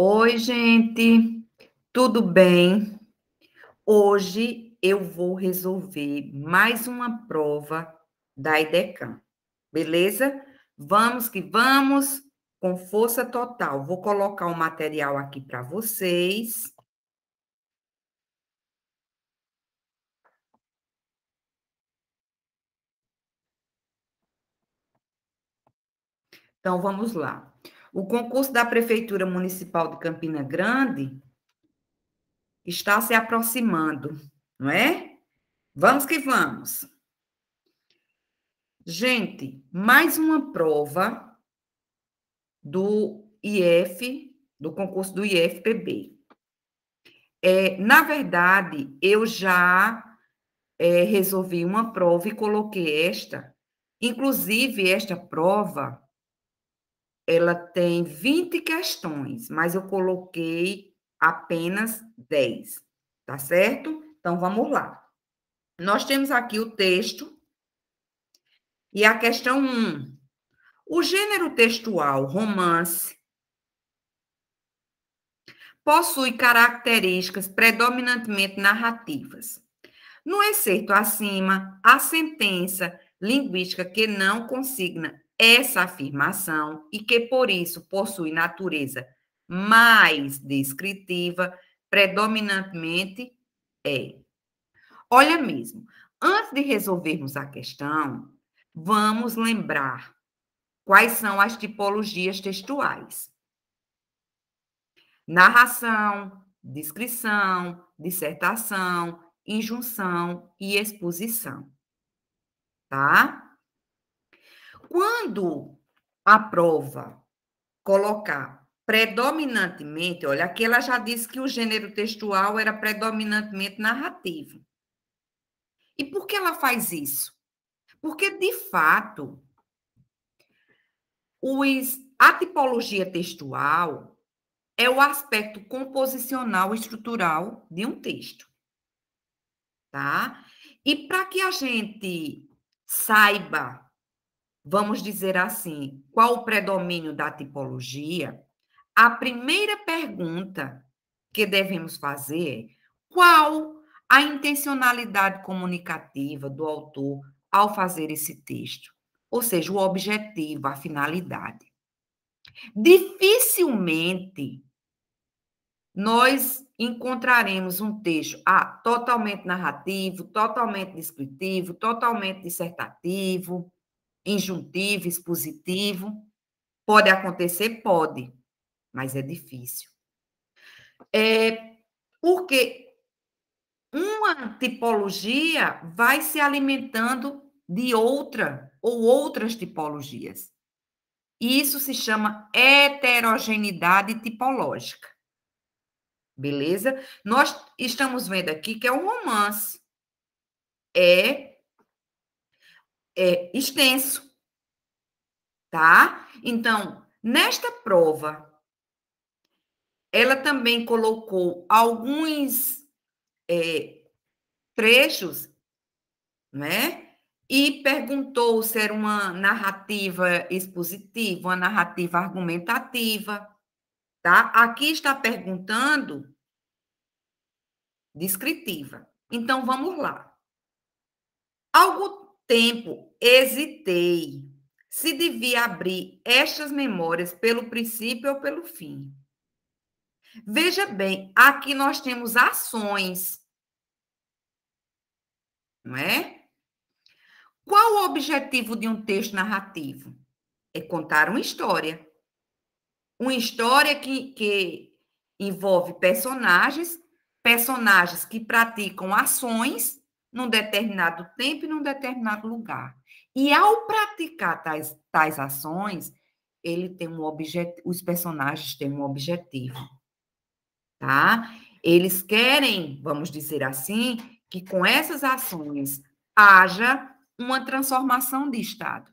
Oi, gente, tudo bem? Hoje eu vou resolver mais uma prova da IDECAM, beleza? Vamos que vamos, com força total. Vou colocar o material aqui para vocês. Então, vamos lá. O concurso da Prefeitura Municipal de Campina Grande está se aproximando, não é? Vamos que vamos. Gente, mais uma prova do IF, do concurso do IFPB. Na verdade, eu já resolvi uma prova e coloquei esta. Inclusive, esta prova, ela tem 20 questões, mas eu coloquei apenas 10, tá certo? Então, vamos lá. Nós temos aqui o texto e a questão 1. O gênero textual romance possui características predominantemente narrativas. No excerto acima, a sentença linguística que não consigna essa afirmação e que, por isso, possui natureza mais descritiva, predominantemente é. Olha mesmo, antes de resolvermos a questão, vamos lembrar quais são as tipologias textuais. Narração, descrição, dissertação, injunção e exposição, tá? Quando a prova colocar predominantemente, olha, aqui ela já disse que o gênero textual era predominantemente narrativo. E por que ela faz isso? Porque, de fato, a tipologia textual é o aspecto composicional e estrutural de um texto, tá? E para que a gente saiba, vamos dizer assim, qual o predomínio da tipologia, a primeira pergunta que devemos fazer é qual a intencionalidade comunicativa do autor ao fazer esse texto? Ou seja, o objetivo, a finalidade. Dificilmente nós encontraremos um texto totalmente narrativo, totalmente descritivo, totalmente dissertativo, injuntivo, expositivo. Pode acontecer? Pode, mas é difícil. Porque uma tipologia vai se alimentando de outra ou outras tipologias. Isso se chama heterogeneidade tipológica. Beleza? Nós estamos vendo aqui que é um romance. É extenso, tá? Então, nesta prova, ela também colocou alguns trechos, né? E perguntou se era uma narrativa expositiva, uma narrativa argumentativa, tá? Aqui está perguntando descritiva. Então, vamos lá. Algum tempo hesitei se devia abrir estas memórias pelo princípio ou pelo fim. Veja bem, aqui nós temos ações, não é? Qual o objetivo de um texto narrativo? É contar uma história. Uma história que envolve personagens que praticam ações num determinado tempo e num determinado lugar. E ao praticar tais ações, ele tem um objetivo, os personagens têm um objetivo, tá? Eles querem, vamos dizer assim, que com essas ações haja uma transformação de estado,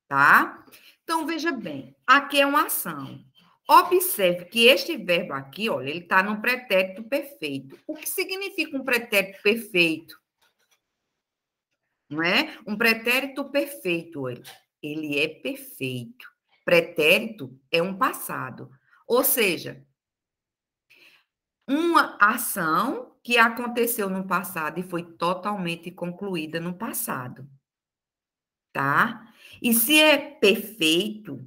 tá? Então, veja bem, aqui é uma ação. Observe que este verbo aqui, olha, ele está no pretérito perfeito. O que significa um pretérito perfeito? Não é? Um pretérito perfeito, ele é perfeito. Pretérito é um passado. Ou seja, uma ação que aconteceu no passado e foi totalmente concluída no passado, tá? E se é perfeito,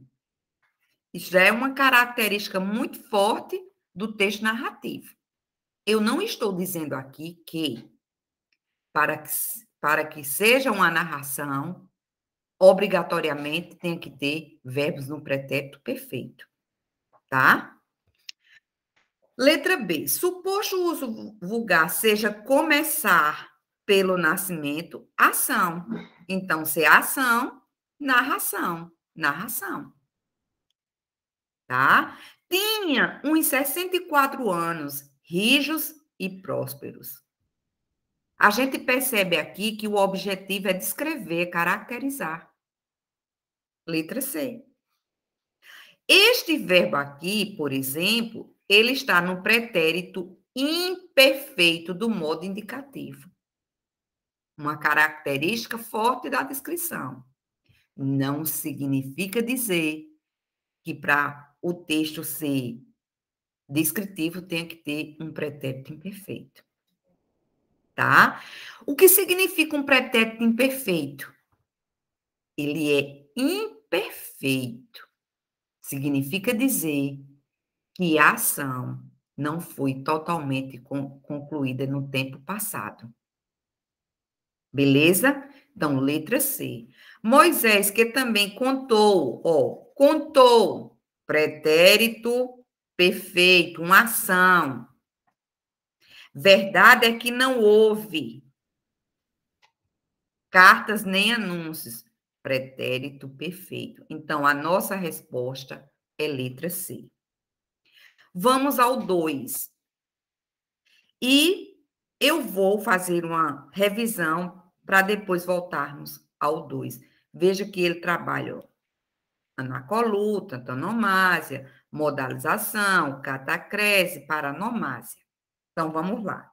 isso já é uma característica muito forte do texto narrativo. Eu não estou dizendo aqui que para que seja uma narração, obrigatoriamente tem que ter verbos no pretérito perfeito, tá? Letra B. Suposto o uso vulgar seja começar pelo nascimento, ação. Então, se é ação, narração. Narração. Tá? Tinha uns 64 anos, rijos e prósperos. A gente percebe aqui que o objetivo é descrever, caracterizar. Letra C. Este verbo aqui, por exemplo, ele está no pretérito imperfeito do modo indicativo. Uma característica forte da descrição. Não significa dizer que para o texto ser descritivo tem que ter um pretérito imperfeito. Tá? O que significa um pretérito imperfeito? Ele é imperfeito. Significa dizer que a ação não foi totalmente concluída no tempo passado. Beleza? Então, letra C. Moisés, que também contou, contou, pretérito perfeito, uma ação. Verdade é que não houve cartas nem anúncios, pretérito perfeito. Então, a nossa resposta é letra C. Vamos ao 2. E eu vou fazer uma revisão para depois voltarmos ao 2. Veja que ele trabalha anacoluta, antonomásia, modalização, catacrese, paranomásia. Então, vamos lá.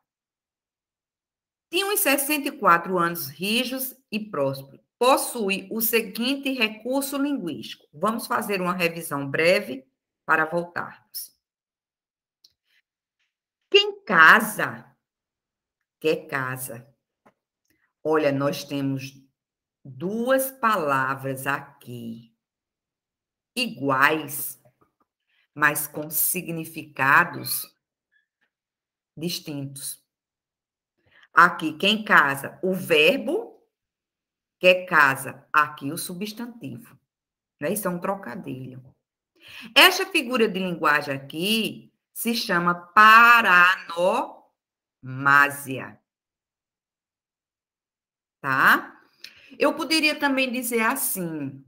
Tinha uns 64 anos rijos e prósperos. Possui o seguinte recurso linguístico. Vamos fazer uma revisão breve para voltarmos. Quem casa, quer casa. Olha, nós temos duas palavras aqui iguais, mas com significados distintos. Aqui, quem casa, o verbo, quer casa, aqui o substantivo. Né? Isso é um trocadilho. Esta figura de linguagem aqui se chama paranomásia. Tá? Eu poderia também dizer assim,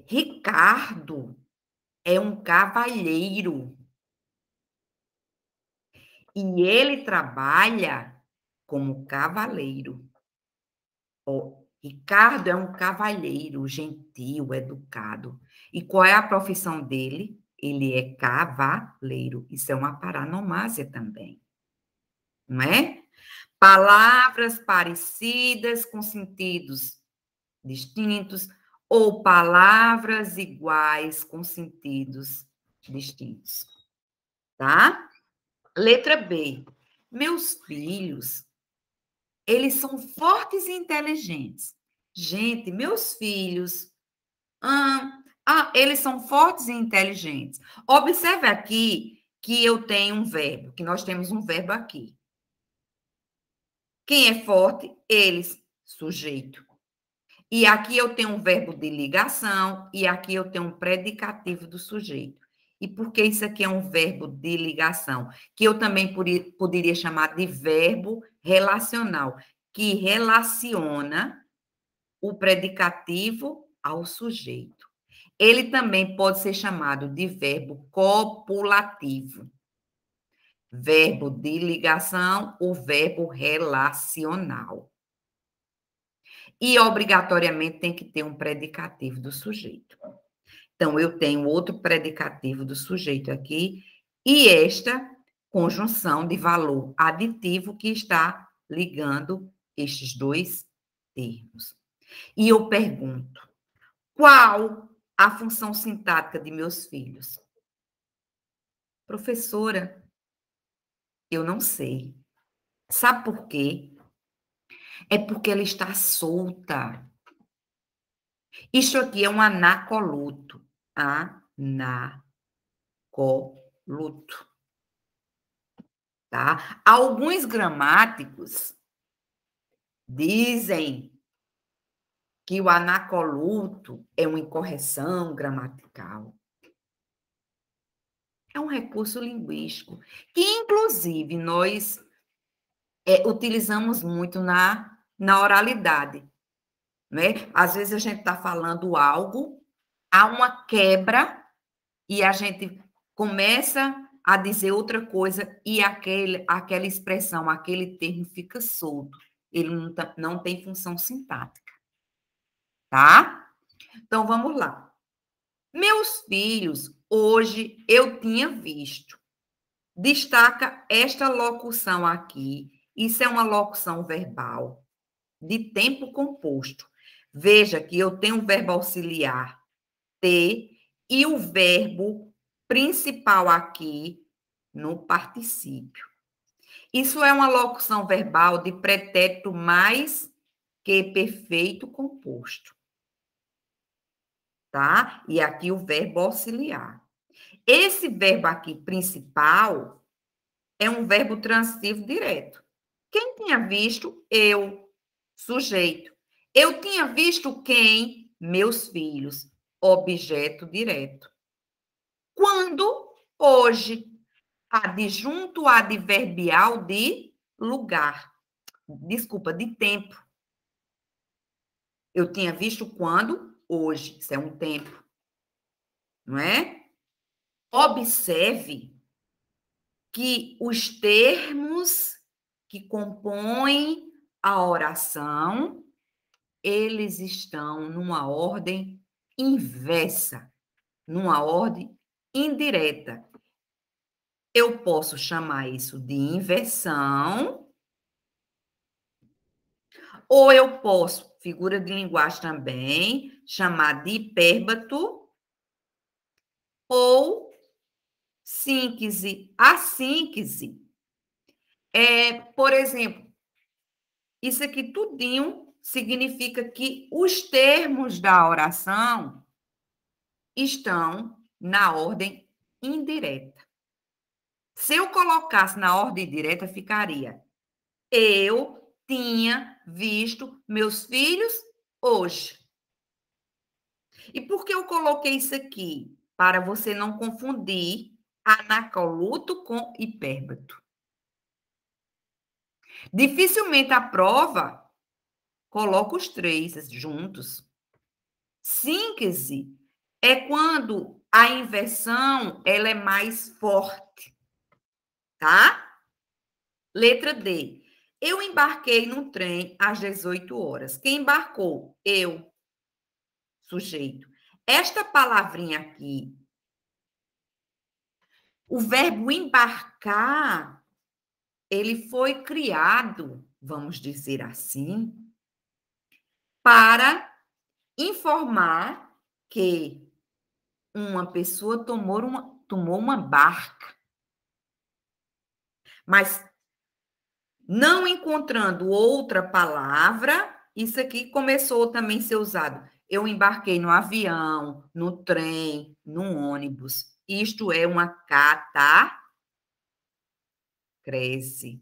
Ricardo é um cavalheiro e ele trabalha como cavaleiro. Ricardo é um cavalheiro gentil, educado. E qual é a profissão dele? Ele é cavaleiro. Isso é uma paranomásia também, não é? Palavras parecidas com sentidos distintos ou palavras iguais com sentidos distintos, tá? Letra B. Meus filhos, eles são fortes e inteligentes. Gente, meus filhos, eles são fortes e inteligentes. Observe aqui que eu tenho um verbo, que nós temos um verbo aqui. Quem é forte? Eles, sujeito. E aqui eu tenho um verbo de ligação e aqui eu tenho um predicativo do sujeito. E por que isso aqui é um verbo de ligação? Que eu também poderia chamar de verbo relacional, que relaciona o predicativo ao sujeito. Ele também pode ser chamado de verbo copulativo. Verbo de ligação ou verbo relacional. E, obrigatoriamente, tem que ter um predicativo do sujeito. Então, eu tenho outro predicativo do sujeito aqui e esta conjunção de valor aditivo que está ligando estes dois termos. E eu pergunto, qual a função sintática de meus filhos? Professora, eu não sei. Sabe por quê? É porque ela está solta. Isso aqui é um anacoluto. Anacoluto. Tá? Alguns gramáticos dizem que o anacoluto é uma incorreção gramatical. É um recurso linguístico que, inclusive, nós utilizamos muito na oralidade. Né? Às vezes a gente está falando algo, há uma quebra e a gente começa a dizer outra coisa e aquela expressão, aquele termo fica solto. Ele não tem função sintática. Tá? Então, vamos lá. Meus filhos, hoje eu tinha visto. Destaca esta locução aqui. Isso é uma locução verbal de tempo composto. Veja que eu tenho um verbo auxiliar, ter, e o verbo principal aqui no particípio. Isso é uma locução verbal de pretérito mais que perfeito composto. Tá? E aqui o verbo auxiliar. Esse verbo aqui principal é um verbo transitivo direto. Quem tinha visto? Eu, sujeito. Eu tinha visto quem? Meus filhos, objeto direto. Quando? Hoje. Adjunto adverbial de lugar. Desculpa, de tempo. Eu tinha visto quando? Hoje. Isso é um tempo. Não é? Observe que os termos que compõem a oração, eles estão numa ordem inversa, numa ordem indireta. Eu posso chamar isso de inversão, ou eu posso, figura de linguagem também, chamar de hipérbato, ou síntese. A síntese por exemplo, isso aqui tudinho significa que os termos da oração estão na ordem indireta. Se eu colocasse na ordem direta, ficaria: eu tinha visto meus filhos hoje. E por que eu coloquei isso aqui? Para você não confundir anacoluto com hipérbato. Dificilmente a prova coloca os três juntos. Síntese é quando a inversão ela é mais forte, tá? Letra D. Eu embarquei no trem às 18 horas. Quem embarcou? Eu, sujeito. Esta palavrinha aqui, o verbo embarcar, ele foi criado, vamos dizer assim, para informar que uma pessoa tomou uma barca. Mas não encontrando outra palavra, isso aqui começou também a ser usado. Eu embarquei no avião, no trem, no ônibus. Isto é uma catacrese.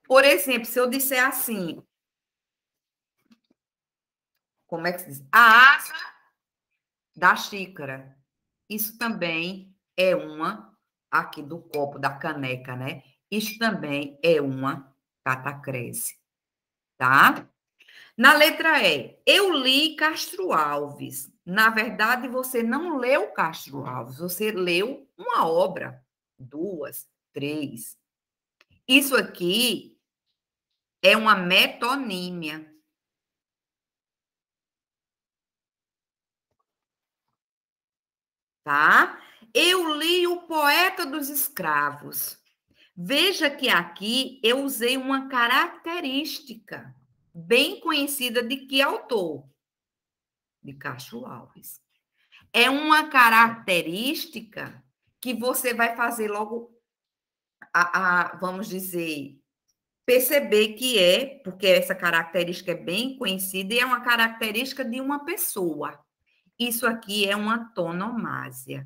Por exemplo, se eu disser assim, como é que se diz? A asa da xícara. Isso também é uma, aqui do copo, da caneca, né? Isso também é uma catacrese, tá? Na letra E, eu li Castro Alves. Na verdade, você não leu Castro Alves, você leu uma obra, duas, três. Isso aqui é uma metonímia. Tá? Eu li o Poeta dos Escravos. Veja que aqui eu usei uma característica bem conhecida de que autor? De Castro Alves. É uma característica que você vai fazer logo vamos dizer, perceber que porque essa característica é bem conhecida e é uma característica de uma pessoa. Isso aqui é uma tonomásia.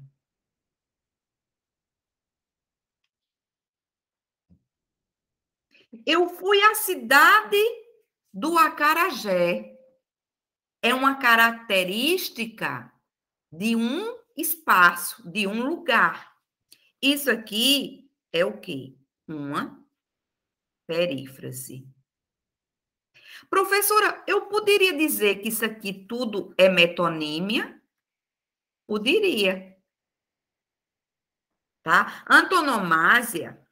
Eu fui à cidade do acarajé. É uma característica de um espaço, de um lugar. Isso aqui é o quê? Uma perífrase. Professora, eu poderia dizer que isso aqui tudo é metonímia? Poderia, tá? Antonomásia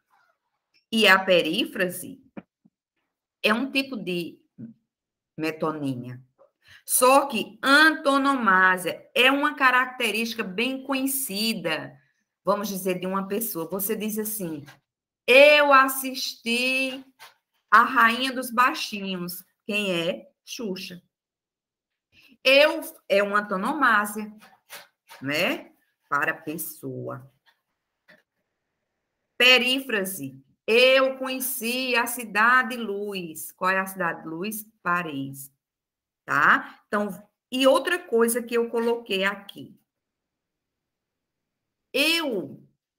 e a perífrase é um tipo de metonímia. Só que antonomásia é uma característica bem conhecida, vamos dizer, de uma pessoa. Você diz assim: eu assisti a Rainha dos Baixinhos. Quem é? Xuxa. Eu é uma antonomásia, né? Para pessoa. Perífrase. Eu conheci a Cidade Luz. Qual é a Cidade Luz? Paris. Tá? Então, e outra coisa que eu coloquei aqui.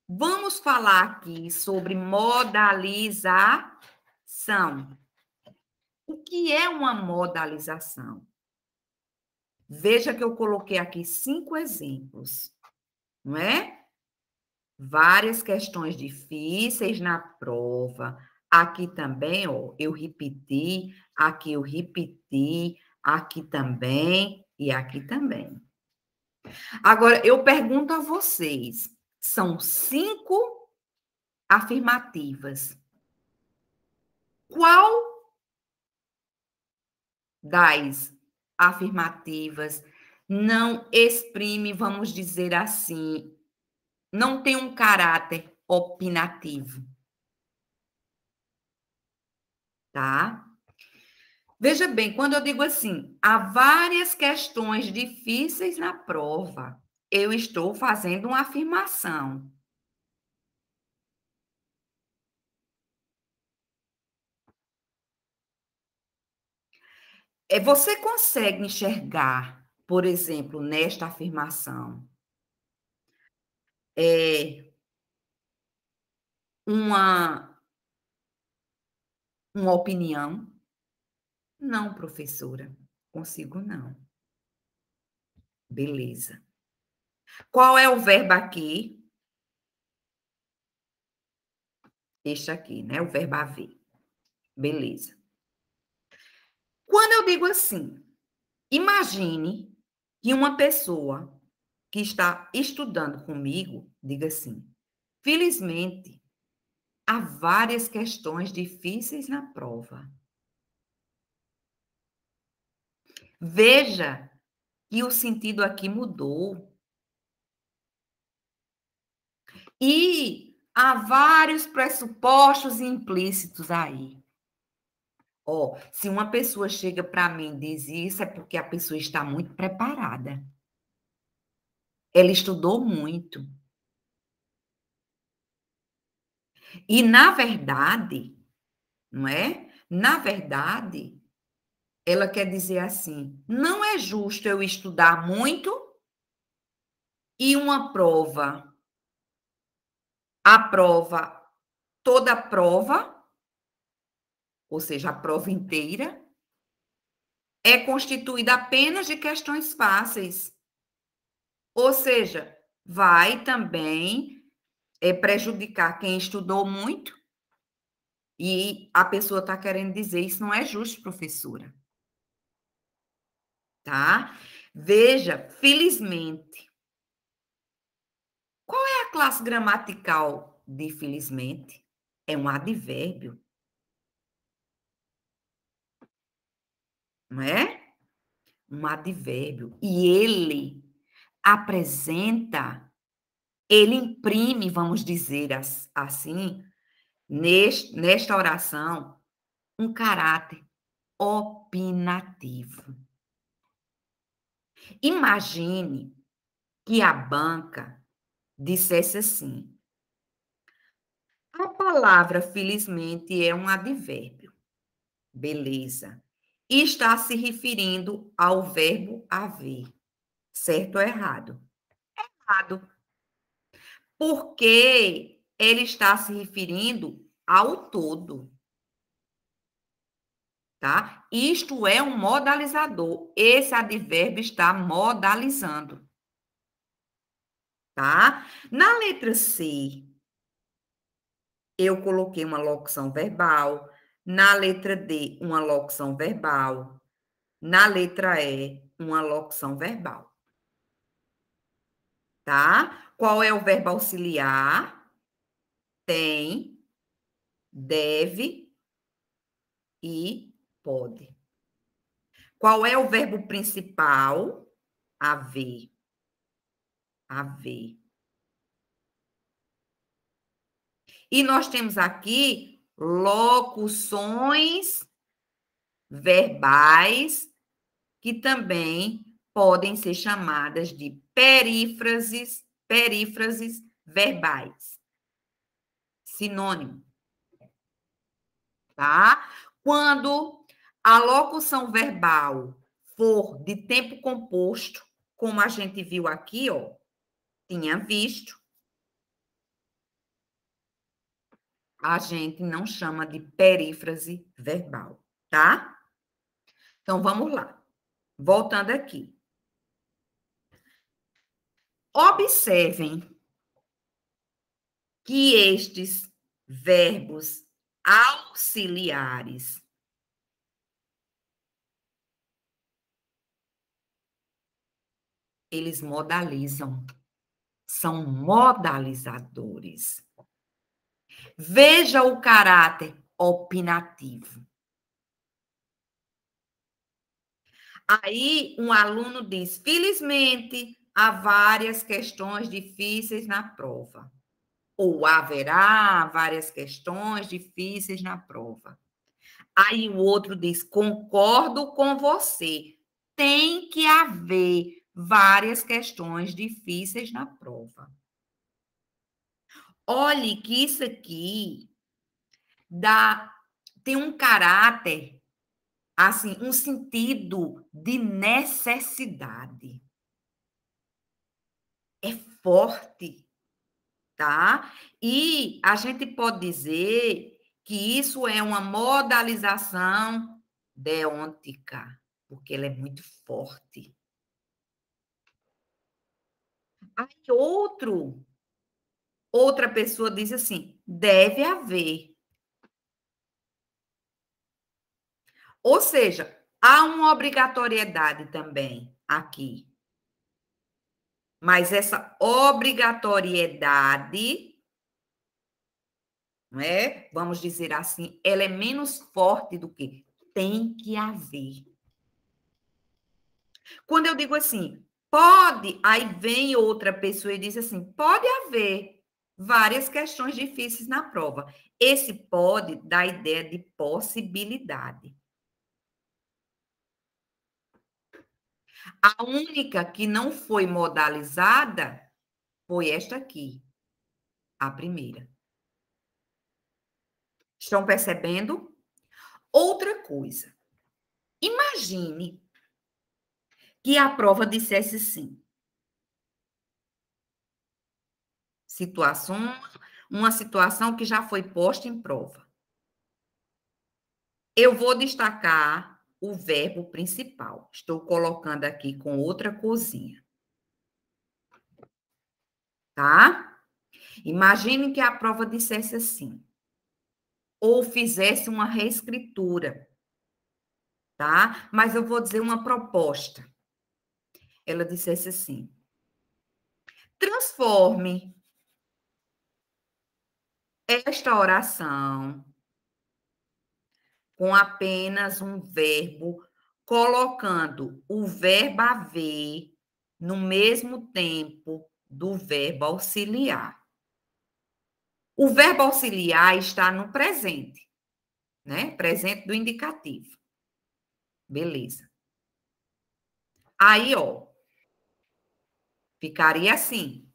Vamos falar aqui sobre modalização. O que é uma modalização? Veja que eu coloquei aqui 5 exemplos, não é? Várias questões difíceis na prova. Aqui também, ó, eu repeti, aqui também e aqui também. Agora, eu pergunto a vocês: são 5 afirmativas. Qual das afirmativas não exprime, vamos dizer assim, não tem um caráter opinativo? Tá? Veja bem, quando eu digo assim, há várias questões difíceis na prova, eu estou fazendo uma afirmação. Você consegue enxergar, por exemplo, nesta afirmação, uma, uma opinião? Não, professora, consigo não. Beleza. Qual é o verbo aqui? Este aqui, né? O verbo haver. Beleza. Quando eu digo assim, imagine que uma pessoa que está estudando comigo diga assim: felizmente, há várias questões difíceis na prova. Veja que o sentido aqui mudou. E há vários pressupostos implícitos aí. Ó, se uma pessoa chega para mim e diz isso, é porque a pessoa está muito preparada. Ela estudou muito. E, na verdade, não é? Na verdade, ela quer dizer assim: não é justo eu estudar muito e uma prova, toda a prova, ou seja, a prova inteira, é constituída apenas de questões fáceis. Ou seja, vai também prejudicar quem estudou muito e a pessoa está querendo dizer isso não é justo, professora. Tá? Veja, felizmente. Qual é a classe gramatical de felizmente? É um advérbio, não é? Um advérbio. E ele imprime, vamos dizer assim, nesta oração, um caráter opinativo. Imagine que a banca dissesse assim: a palavra felizmente é um advérbio. Beleza. E está se referindo ao verbo haver. Certo ou errado? Errado. Porque ele está se referindo ao todo. Tá? Isto é um modalizador. Esse advérbio está modalizando. Tá? Na letra C, eu coloquei uma locução verbal. Na letra D, uma locução verbal. Na letra E, uma locução verbal. Tá? Qual é o verbo auxiliar? Tem, deve e pode. Qual é o verbo principal? Haver. Haver. E nós temos aqui locuções verbais que também podem ser chamadas de perífrases verbais. Sinônimo, tá? Quando a locução verbal for de tempo composto, como a gente viu aqui, ó, tinha visto, a gente não chama de perífrase verbal, tá? Então vamos lá. Voltando aqui. Observem que estes verbos auxiliares eles modalizam, são modalizadores. Veja o caráter opinativo. Aí um aluno diz: felizmente, há várias questões difíceis na prova. Ou haverá várias questões difíceis na prova. Aí o outro diz: concordo com você. Tem que haver várias questões difíceis na prova. Olhe que isso aqui tem um caráter, assim, um sentido de necessidade. É forte, tá? E a gente pode dizer que isso é uma modalização deôntica, porque ela é muito forte. Aí outra pessoa diz assim: deve haver. Ou seja, há uma obrigatoriedade também aqui. Mas essa obrigatoriedade, não é? Vamos dizer assim, ela é menos forte do que tem que haver. Quando eu digo assim, pode, aí vem outra pessoa e diz assim, pode haver várias questões difíceis na prova. Esse pode dá a ideia de possibilidade. A única que não foi modalizada foi esta aqui, a primeira. Estão percebendo? Outra coisa. Imagine que a prova dissesse sim. Uma situação que já foi posta em prova. Eu vou destacar o verbo principal. Estou colocando aqui com outra corzinha. Tá? Imagine que a prova dissesse assim. Ou fizesse uma reescritura. Tá? Mas eu vou dizer uma proposta. Ela dissesse assim: transforme esta oração com apenas um verbo, colocando o verbo haver no mesmo tempo do verbo auxiliar. O verbo auxiliar está no presente, né? Presente do indicativo. Beleza. Aí, ó, ficaria assim.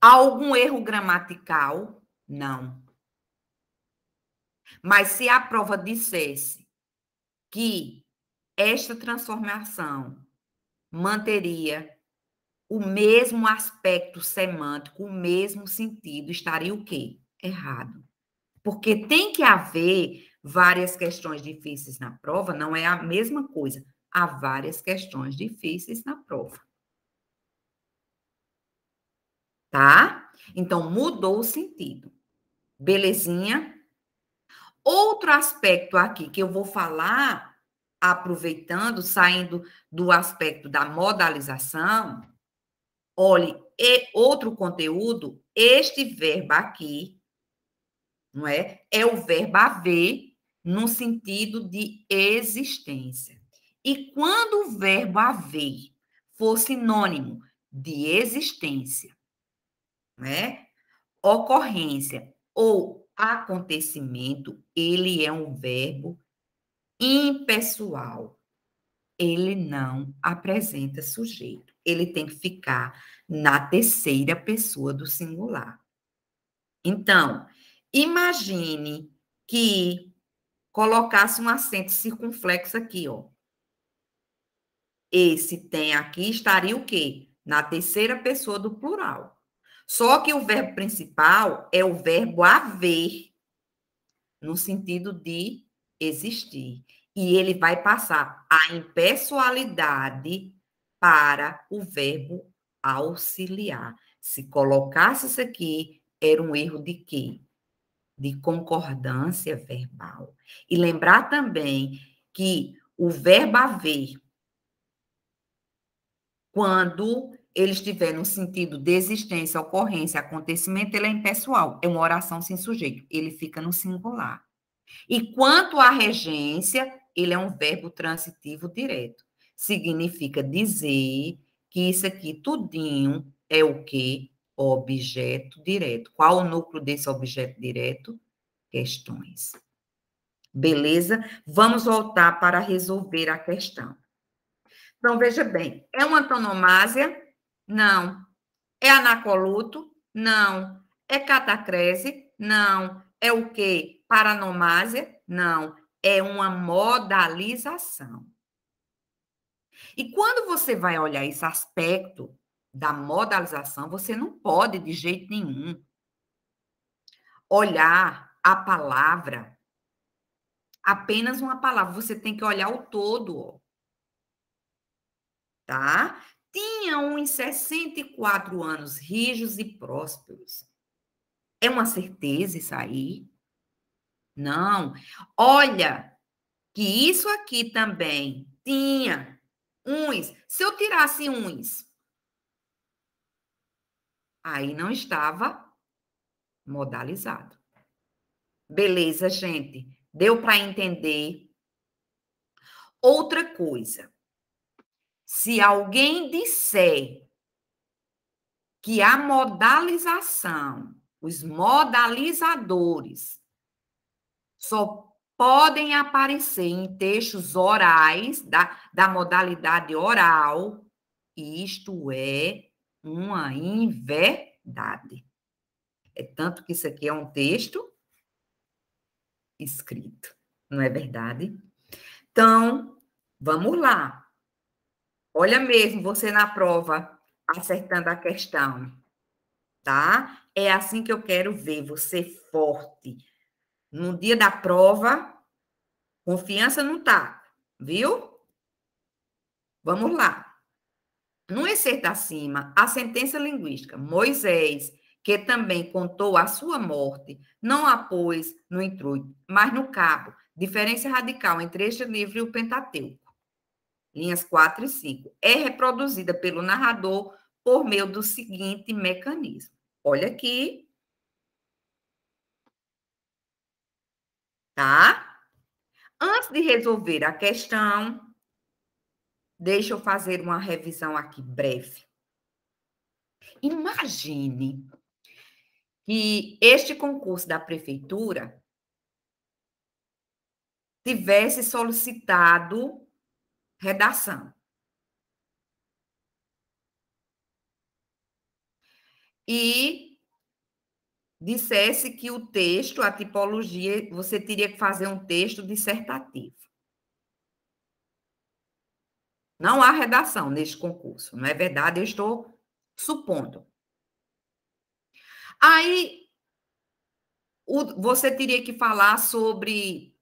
Algum erro gramatical? Não. Mas se a prova dissesse que esta transformação manteria o mesmo aspecto semântico, o mesmo sentido, estaria o quê? Errado. Porque tem que haver várias questões difíceis na prova, não é a mesma coisa. Há várias questões difíceis na prova. Tá? Então, mudou o sentido. Belezinha? Outro aspecto aqui que eu vou falar, aproveitando, saindo do aspecto da modalização, olhe, e outro conteúdo, este verbo aqui, não é? É o verbo haver no sentido de existência. E quando o verbo haver for sinônimo de existência, não é? Ocorrência ou acontecimento, ele é um verbo impessoal. Ele não apresenta sujeito. Ele tem que ficar na terceira pessoa do singular. Então, imagine que colocasse um acento circunflexo aqui, ó. Esse tem aqui estaria o quê? Na terceira pessoa do plural. Só que o verbo principal é o verbo haver, no sentido de existir. E ele vai passar a impessoalidade para o verbo auxiliar. Se colocasse isso aqui, era um erro de quê? De concordância verbal. E lembrar também que o verbo haver, quando ele estiver no sentido de existência, ocorrência, acontecimento, ele é impessoal. É uma oração sem sujeito. Ele fica no singular. E quanto à regência, ele é um verbo transitivo direto. Significa dizer que isso aqui tudinho é o quê? Objeto direto. Qual o núcleo desse objeto direto? Questões. Beleza? Vamos voltar para resolver a questão. Então, veja bem, é uma antonomásia? Não. É anacoluto? Não. É catacrese? Não. É o quê? Paranomásia? Não. É uma modalização. E quando você vai olhar esse aspecto da modalização, você não pode, de jeito nenhum, olhar a palavra, apenas uma palavra. Você tem que olhar o todo, ó, tá? Tinha uns 64 anos, rijos e prósperos. É uma certeza isso aí? Não. Olha, que isso aqui também tinha uns. Se eu tirasse uns, aí não estava modalizado. Beleza, gente? Deu para entender? Outra coisa. Se alguém disser que a modalização, os modalizadores, só podem aparecer em textos orais, da modalidade oral, isto é uma inverdade. É tanto que isso aqui é um texto escrito, não é verdade? Então, vamos lá. Olha mesmo, você na prova, acertando a questão, tá? É assim que eu quero ver você forte. No dia da prova, confiança no taco, viu? Vamos lá. No excerto acima, a sentença linguística, Moisés, que também contou a sua morte, não a pôs no introito, mas no cabo. Diferença radical entre este livro e o Pentateuco. Linhas 4 e 5. É reproduzida pelo narrador por meio do seguinte mecanismo. Olha aqui, tá? Antes de resolver a questão, deixa eu fazer uma revisão aqui breve. Imagine que este concurso da prefeitura tivesse solicitado redação. e dissesse que o texto, a tipologia, você teria que fazer um texto dissertativo. Não há redação neste concurso, não é verdade? Eu estou supondo. Aí, você teria que falar sobre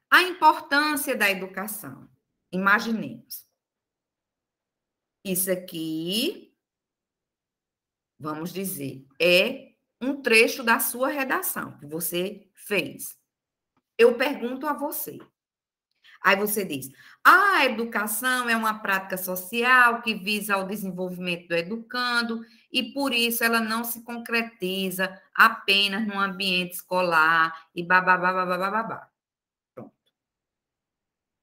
a importância da educação. Imaginemos. Isso aqui, vamos dizer, é um trecho da sua redação que você fez. Eu pergunto a você. Aí você diz: a educação é uma prática social que visa ao desenvolvimento do educando e por isso ela não se concretiza apenas no ambiente escolar e bababá, bababá, babá. Pronto.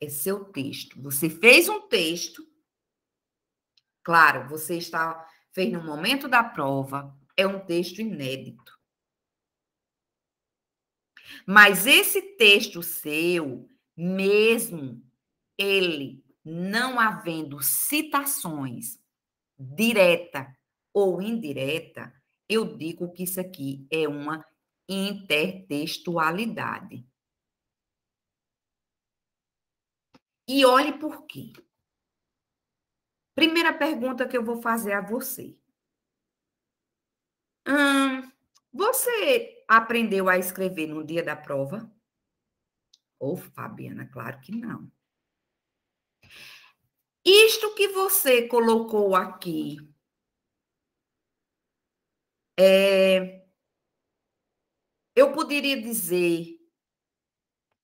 É seu texto. Você fez um texto, claro, fez no momento da prova, é um texto inédito. Mas esse texto seu, mesmo ele não havendo citações direta ou indireta, eu digo que isso aqui é uma intertextualidade. E olhe por quê. Primeira pergunta que eu vou fazer a você. Você aprendeu a escrever no dia da prova? Ô, Fabiana, claro que não. Isto que você colocou aqui eu poderia dizer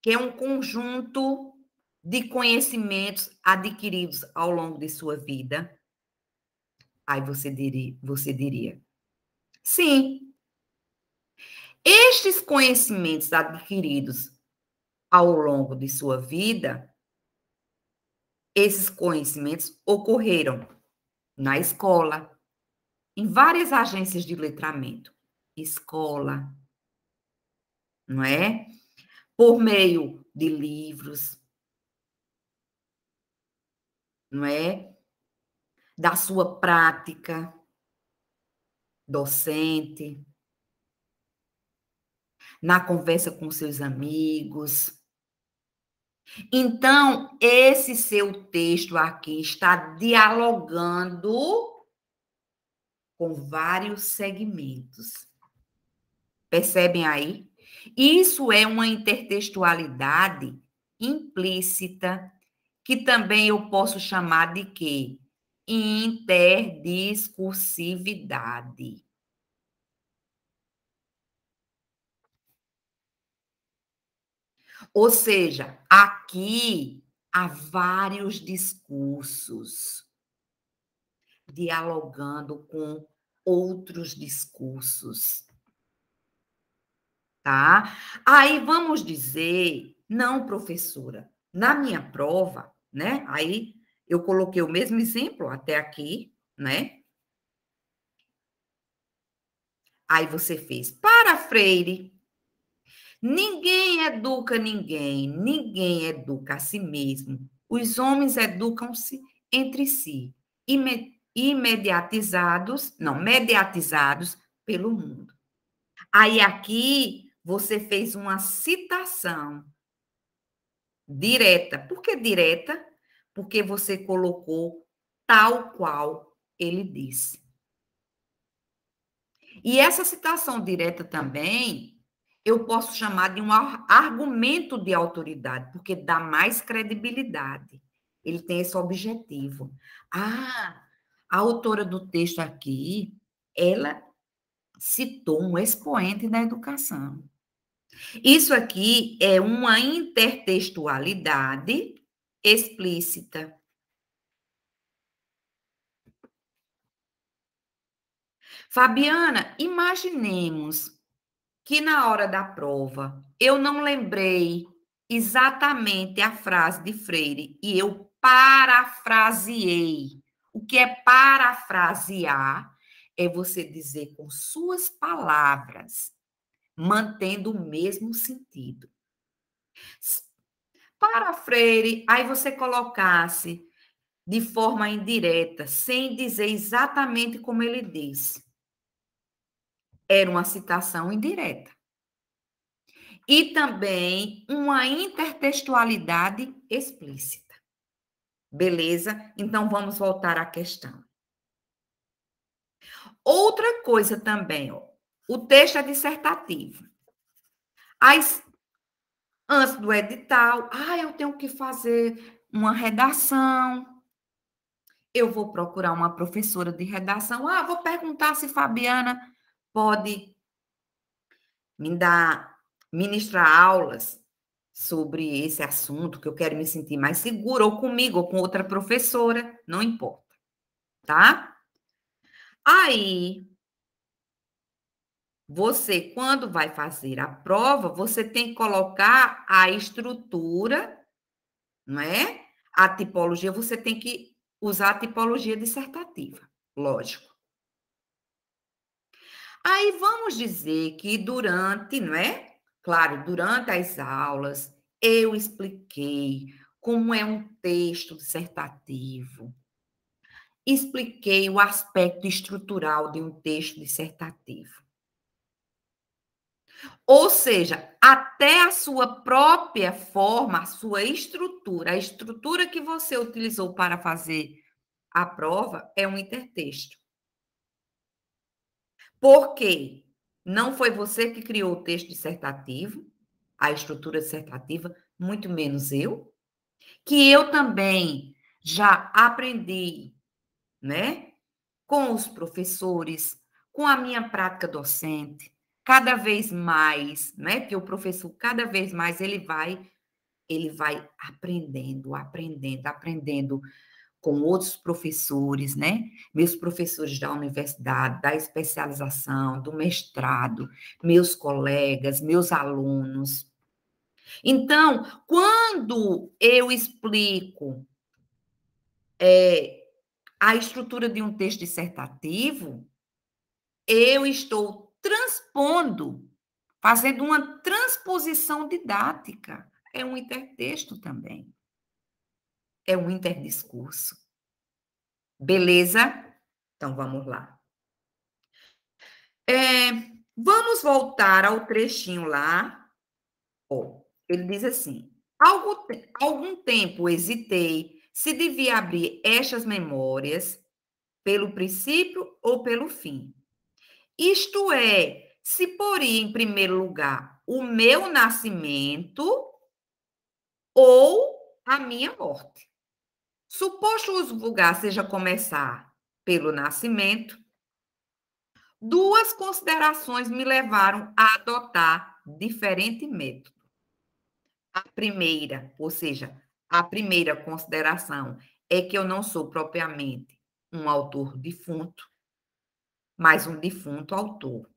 que é um conjunto de conhecimentos adquiridos ao longo de sua vida. Aí você diria, sim, estes conhecimentos adquiridos ao longo de sua vida, esses conhecimentos ocorreram na escola, em várias agências de letramento, escola, não é? Por meio de livros, não é? Da sua prática docente, na conversa com seus amigos. Então, esse seu texto aqui está dialogando com vários segmentos. Percebem aí? Isso é uma intertextualidade implícita, que também eu posso chamar de quê? Interdiscursividade. Ou seja, aqui há vários discursos dialogando com outros discursos, tá? Aí vamos dizer, não, professora, na minha prova, né? Aí eu coloquei o mesmo exemplo até aqui, né? Aí você fez para Freire. Ninguém educa ninguém, ninguém educa a si mesmo. Os homens educam-se entre si, mediatizados pelo mundo. Aí aqui você fez uma citação direta. Por que direta? Porque você colocou tal qual ele disse. E essa citação direta também, eu posso chamar de um argumento de autoridade, porque dá mais credibilidade. Ele tem esse objetivo. Ah, a autora do texto aqui, ela citou um expoente da educação. Isso aqui é uma intertextualidade explícita. Fabiana, imaginemos que na hora da prova eu não lembrei exatamente a frase de Freire e eu parafraseei. O que é parafrasear? É você dizer com suas palavras, mantendo o mesmo sentido. Para Freire, aí você colocasse de forma indireta, sem dizer exatamente como ele disse. Era uma citação indireta. E também uma intertextualidade explícita. Beleza? Então vamos voltar à questão. Outra coisa também, ó, o texto é dissertativo. As, antes do edital, eu tenho que fazer uma redação. Eu vou procurar uma professora de redação. Vou perguntar se Fabiana pode me dar, ministrar aulas sobre esse assunto, que eu quero me sentir mais segura, ou comigo, ou com outra professora, não importa, tá? Aí, você, quando vai fazer a prova, você tem que colocar a estrutura, não é? A tipologia, você tem que usar a tipologia dissertativa, lógico. Aí vamos dizer que durante, não é? Claro, durante as aulas, eu expliquei como é um texto dissertativo, expliquei o aspecto estrutural de um texto dissertativo. Ou seja, até a sua própria forma, a estrutura que você utilizou para fazer a prova é um intertexto. Por quê? Não foi você que criou o texto dissertativo, a estrutura dissertativa, muito menos eu, que eu também já aprendi, né, com os professores, com a minha prática docente, cada vez mais, né, que o professor cada vez mais ele vai aprendendo com outros professores, né? Meus professores da universidade, da especialização, do mestrado, meus colegas, meus alunos. Então, quando eu explico a estrutura de um texto dissertativo, eu estou transpondo, fazendo uma transposição didática. É um intertexto também. É um interdiscurso. Beleza? Então, vamos lá. Vamos voltar ao trechinho lá. Ele diz assim: algum tempo hesitei se devia abrir estas memórias pelo princípio ou pelo fim. Isto é, se poria em primeiro lugar o meu nascimento ou a minha morte. Suposto o vulgar seja começar pelo nascimento, duas considerações me levaram a adotar diferente método. A primeira, ou seja, a primeira consideração é que eu não sou propriamente um autor defunto, mas um defunto autor.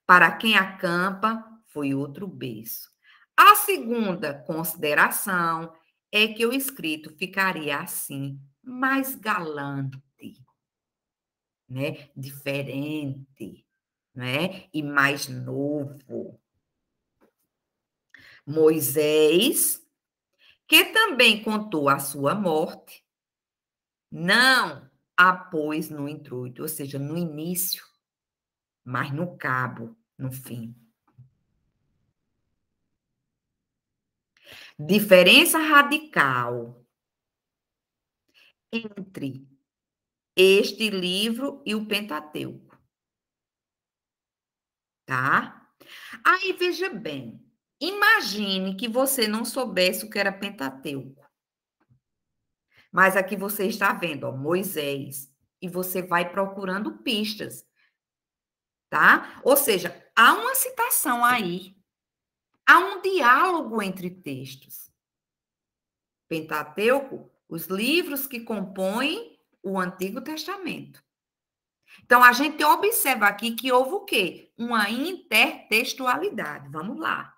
Para quem acampa, foi outro berço. A segunda consideração é que o escrito ficaria assim, mais galante, né? Diferente, né? E mais novo. Moisés, que também contou a sua morte, não a pôs no introito, ou seja, no início, mas no cabo, no fim. Diferença radical entre este livro e o Pentateuco, tá? Aí veja bem, imagine que você não soubesse o que era Pentateuco. Mas aqui você está vendo, ó, Moisés, e você vai procurando pistas, tá? Ou seja, há uma citação aí, há um diálogo entre textos. Pentateuco, os livros que compõem o Antigo Testamento. Então, a gente observa aqui que houve o quê? Uma intertextualidade. Vamos lá.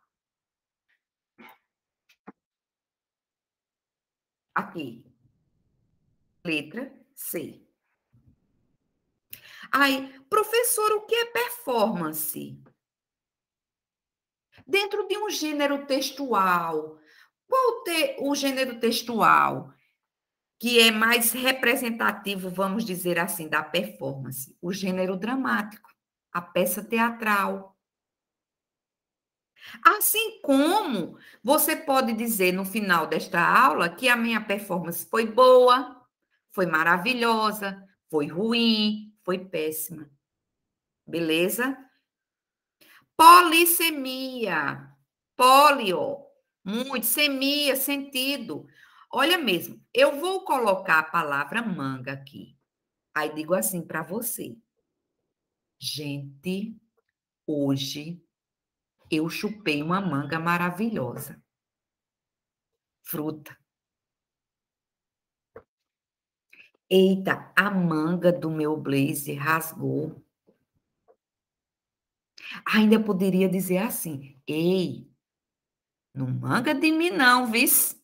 Aqui. Letra C. Aí, professor, o que é performance? Dentro de um gênero textual. Qual o gênero textual que é mais representativo, vamos dizer assim, da performance? O gênero dramático. a peça teatral. Assim como você pode dizer no final desta aula que a minha performance foi boa, foi maravilhosa, foi ruim, foi péssima. Beleza? Polissemia. Polio. Muito. Semia, sentido. Olha mesmo, eu vou colocar a palavra manga aqui. Aí digo assim para você. Gente, hoje eu chupei uma manga maravilhosa. Fruta. Eita, a manga do meu blazer rasgou. Ainda poderia dizer assim: ei, não manga de mim não, vis.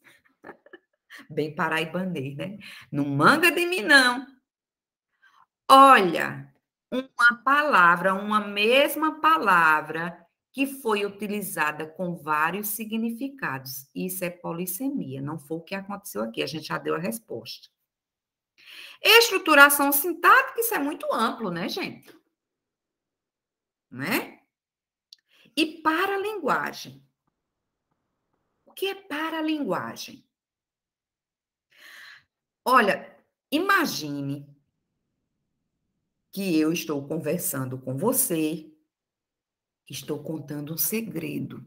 Bem paraibanês, né? Não manga de mim não. Olha, uma palavra, uma mesma palavra que foi utilizada com vários significados. Isso é polissemia, não foi o que aconteceu aqui, a gente já deu a resposta. Estruturação sintática, isso é muito amplo, né, gente? Né? E paralinguagem. O que é paralinguagem? Olha, imagine que eu estou conversando com você, estou contando um segredo,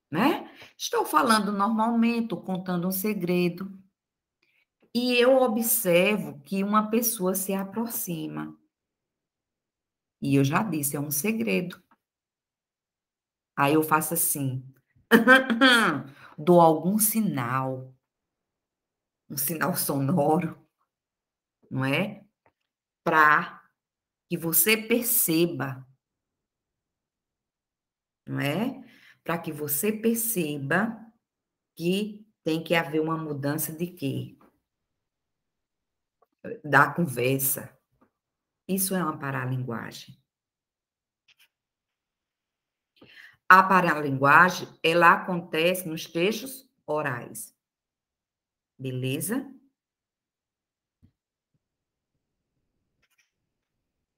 né? Estou falando normalmente, estou contando um segredo, e eu observo que uma pessoa se aproxima. E eu já disse, é um segredo. Aí eu faço assim, dou algum sinal, um sinal sonoro, não é? Para que você perceba, não é? Para que você perceba que tem que haver uma mudança de quê? Da conversa. Isso é uma paralinguagem. A paralinguagem, ela acontece nos textos orais. Beleza?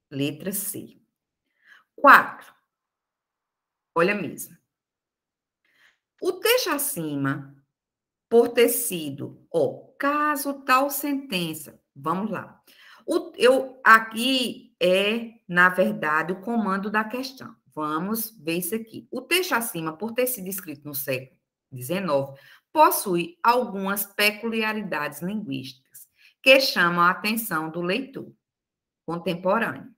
Letra C. 4. Olha mesmo. O texto acima, por ter sido, ó, caso tal sentença. Vamos lá. Aqui é, na verdade, o comando da questão. Vamos ver isso aqui. O texto acima, por ter sido escrito no século XIX, possui algumas peculiaridades linguísticas que chamam a atenção do leitor contemporâneo.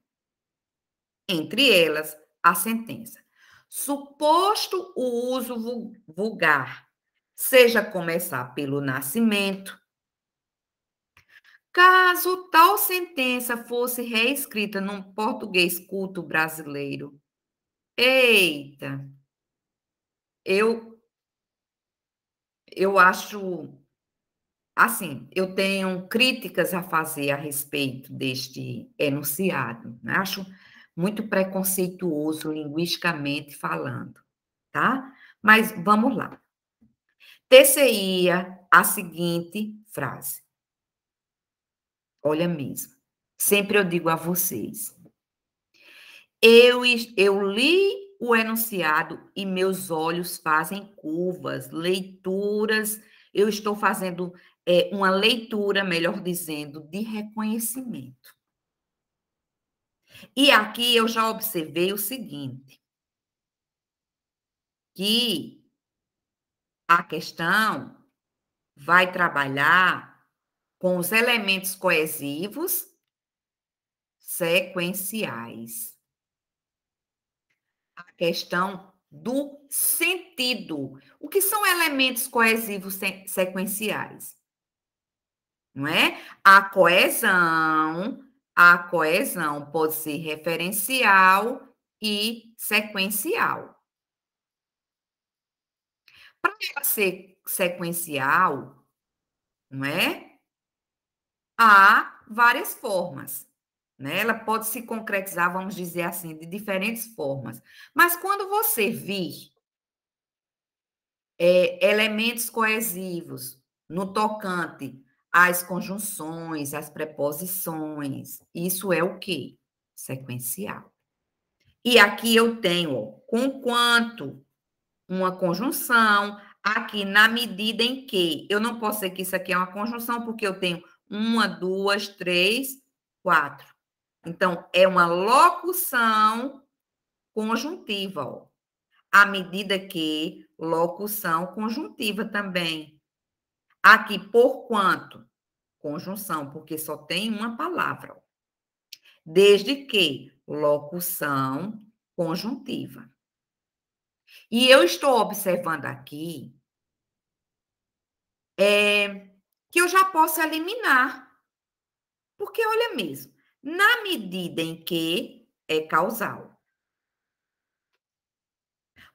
Entre elas, a sentença. Suposto o uso vulgar, seja começar pelo nascimento, caso tal sentença fosse reescrita num português culto brasileiro. Eita, eu, eu acho, assim, eu tenho críticas a fazer a respeito deste enunciado, né? Acho muito preconceituoso linguisticamente falando, tá? Mas vamos lá. Ter-se-ia a seguinte frase. Olha mesmo. Sempre eu digo a vocês. Eu li o enunciado e meus olhos fazem curvas, leituras. Eu estou fazendo uma leitura, melhor dizendo, de reconhecimento. E aqui eu já observei o seguinte, que a questão vai trabalhar com os elementos coesivos sequenciais. A questão do sentido. O que são elementos coesivos sequenciais? Não é? A coesão pode ser referencial e sequencial. Para ela ser sequencial, não é? Há várias formas, né? Ela pode se concretizar, vamos dizer assim, de diferentes formas. Mas quando você vir elementos coesivos no tocante às conjunções, às preposições, isso é o quê? sequencial. E aqui eu tenho, ó, conquanto, uma conjunção, aqui na medida em que, eu não posso dizer que isso aqui é uma conjunção, porque eu tenho 1, 2, 3, 4. Então, é uma locução conjuntiva, ó. À medida que, locução conjuntiva também. Aqui, por quanto? Conjunção, porque só tem uma palavra, ó. Desde que, locução conjuntiva. E eu estou observando aqui que eu já posso eliminar. Porque, olha mesmo, na medida em que é causal.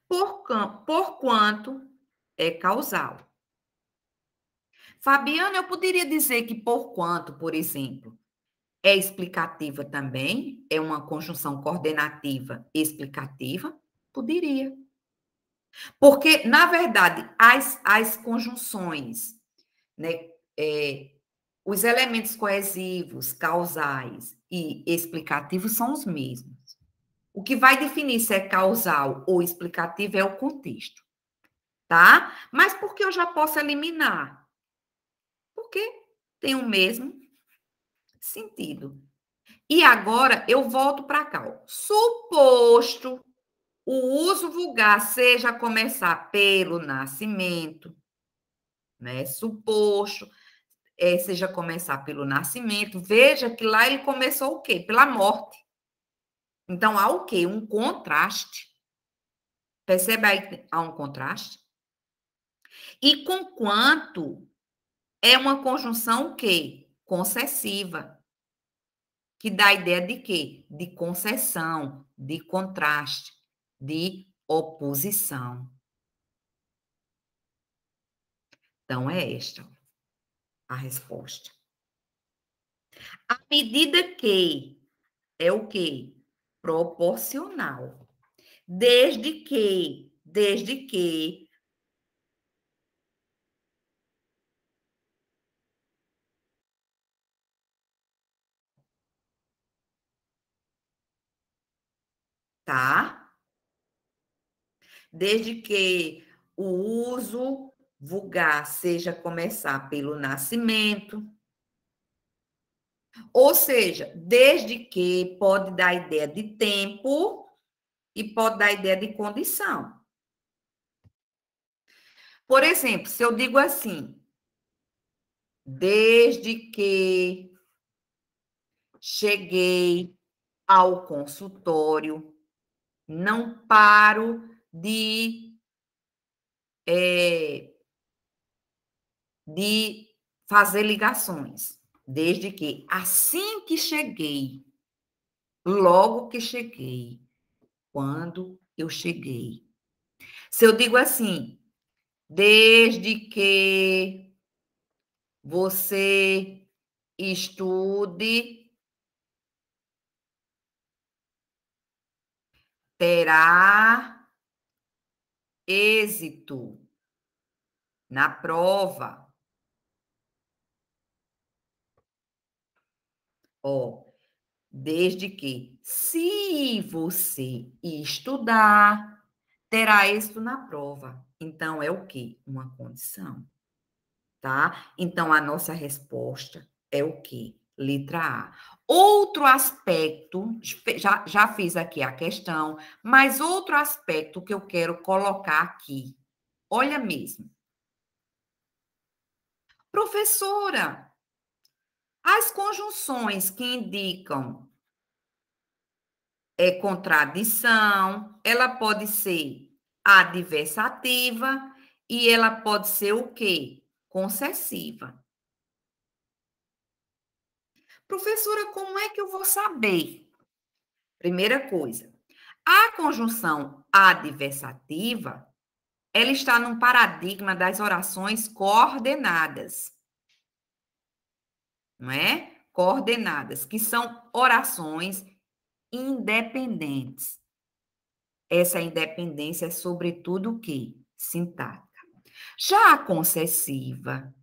Por quanto é causal. Fabiana, eu poderia dizer que por quanto, por exemplo, é explicativa também? É uma conjunção coordenativa explicativa? Poderia. Porque, na verdade, as conjunções, né, os elementos coesivos, causais e explicativos são os mesmos. O que vai definir se é causal ou explicativo é o contexto, tá? Mas por que eu já posso eliminar? Porque tem o mesmo sentido. E agora eu volto para cá. Ó. Suposto o uso vulgar seja começar pelo nascimento, né? Suposto seja começar pelo nascimento. Veja que lá ele começou o quê? Pela morte. Então há o quê? Um contraste. Percebe aí que há um contraste? E conquanto é uma conjunção o quê? Concessiva. Que dá a ideia de quê? De concessão, de contraste, de oposição. Então, é esta a resposta. À medida que é o quê? Proporcional. Desde que tá? Desde que o uso vulgar seja começar pelo nascimento, ou seja, desde que pode dar ideia de tempo e pode dar ideia de condição. Por exemplo, se eu digo assim, desde que cheguei ao consultório, não paro de fazer ligações. Desde que, assim que cheguei, logo que cheguei, quando eu cheguei. Se eu digo assim, desde que você estude, terá êxito na prova. Ó, desde que, se você estudar, terá êxito na prova. Então, é o quê? Uma condição, tá? Então, a nossa resposta é o quê? Letra A. Outro aspecto, já fiz aqui a questão, mas outro aspecto que eu quero colocar aqui. Olha mesmo. Professora, as conjunções que indicam contradição, ela pode ser adversativa e ela pode ser o quê? Concessiva. Professora, como é que eu vou saber? Primeira coisa, a conjunção adversativa, ela está num paradigma das orações coordenadas, não é? Coordenadas, que são orações independentes. Essa independência é sobretudo o quê? Sintática. Já a concessiva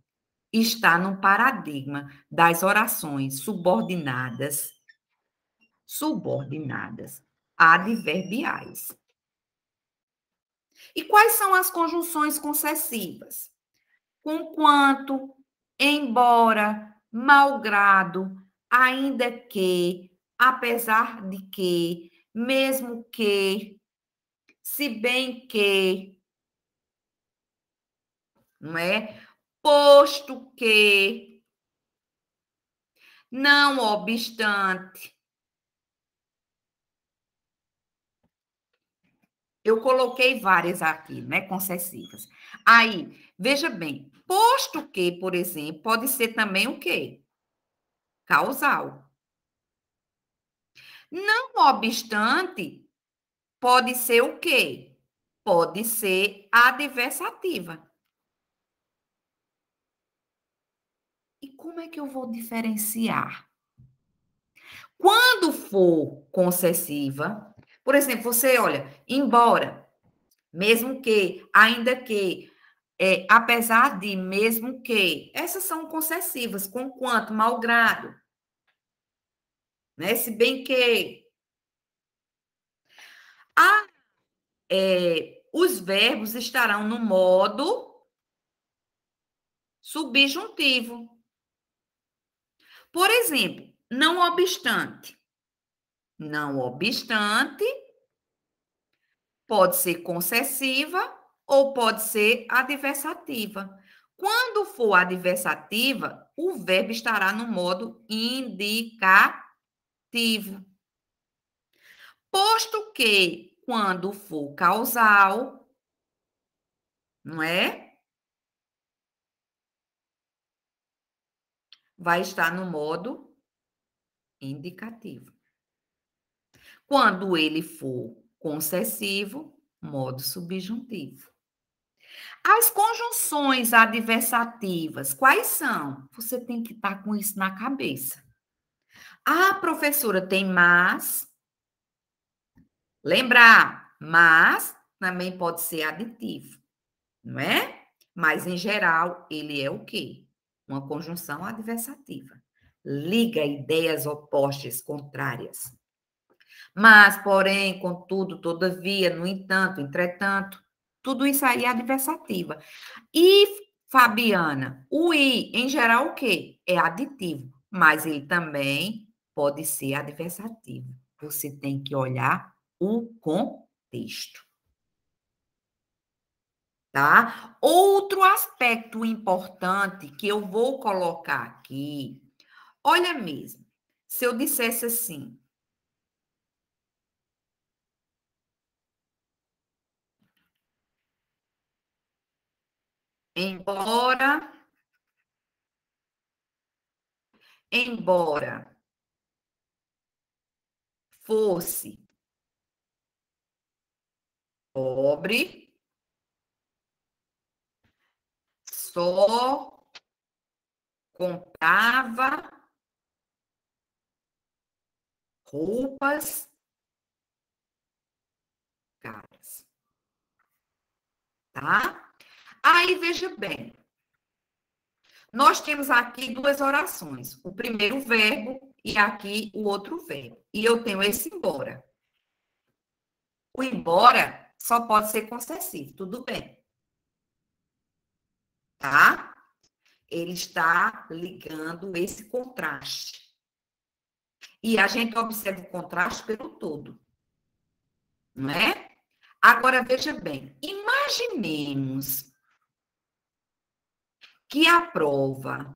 está no paradigma das orações subordinadas subordinadas adverbiais. E quais são as conjunções concessivas? Conquanto, embora, malgrado, ainda que, apesar de que, mesmo que, se bem que, não é? Posto que, não obstante. Eu coloquei várias aqui, né, concessivas. Aí, veja bem, posto que, por exemplo, pode ser também o quê? Causal. Não obstante, pode ser o quê? Pode ser adversativa. E como é que eu vou diferenciar? Quando for concessiva, por exemplo, você olha, embora, mesmo que, ainda que, apesar de, mesmo que, essas são concessivas, conquanto, malgrado, né? Se bem que os verbos estarão no modo subjuntivo. Por exemplo, não obstante. Não obstante, pode ser concessiva ou pode ser adversativa. Quando for adversativa, o verbo estará no modo indicativo. Posto que, quando for causal, não é? Vai estar no modo indicativo. Quando ele for concessivo, modo subjuntivo. As conjunções adversativas, quais são? Você tem que estar com isso na cabeça. A professora tem mas. Lembrar, mas também pode ser aditivo, não é? Mas, em geral, ele é o quê? Uma conjunção adversativa. Liga ideias opostas, contrárias. Mas, porém, contudo, todavia, no entanto, entretanto, tudo isso aí é adversativa. E, Fabiana, o i, em geral, o quê? É aditivo, mas ele também pode ser adversativo. Você tem que olhar o contexto. Tá? Outro aspecto importante que eu vou colocar aqui, olha mesmo, se eu dissesse assim, embora fosse pobre, só comprava roupas caras, tá? Aí veja bem, nós temos aqui duas orações, o primeiro verbo e aqui o outro verbo. E eu tenho esse embora. O embora só pode ser concessivo, tudo bem. Tá? Ele está ligando esse contraste. E a gente observa o contraste pelo todo. Não é? Agora, veja bem, imaginemos que a prova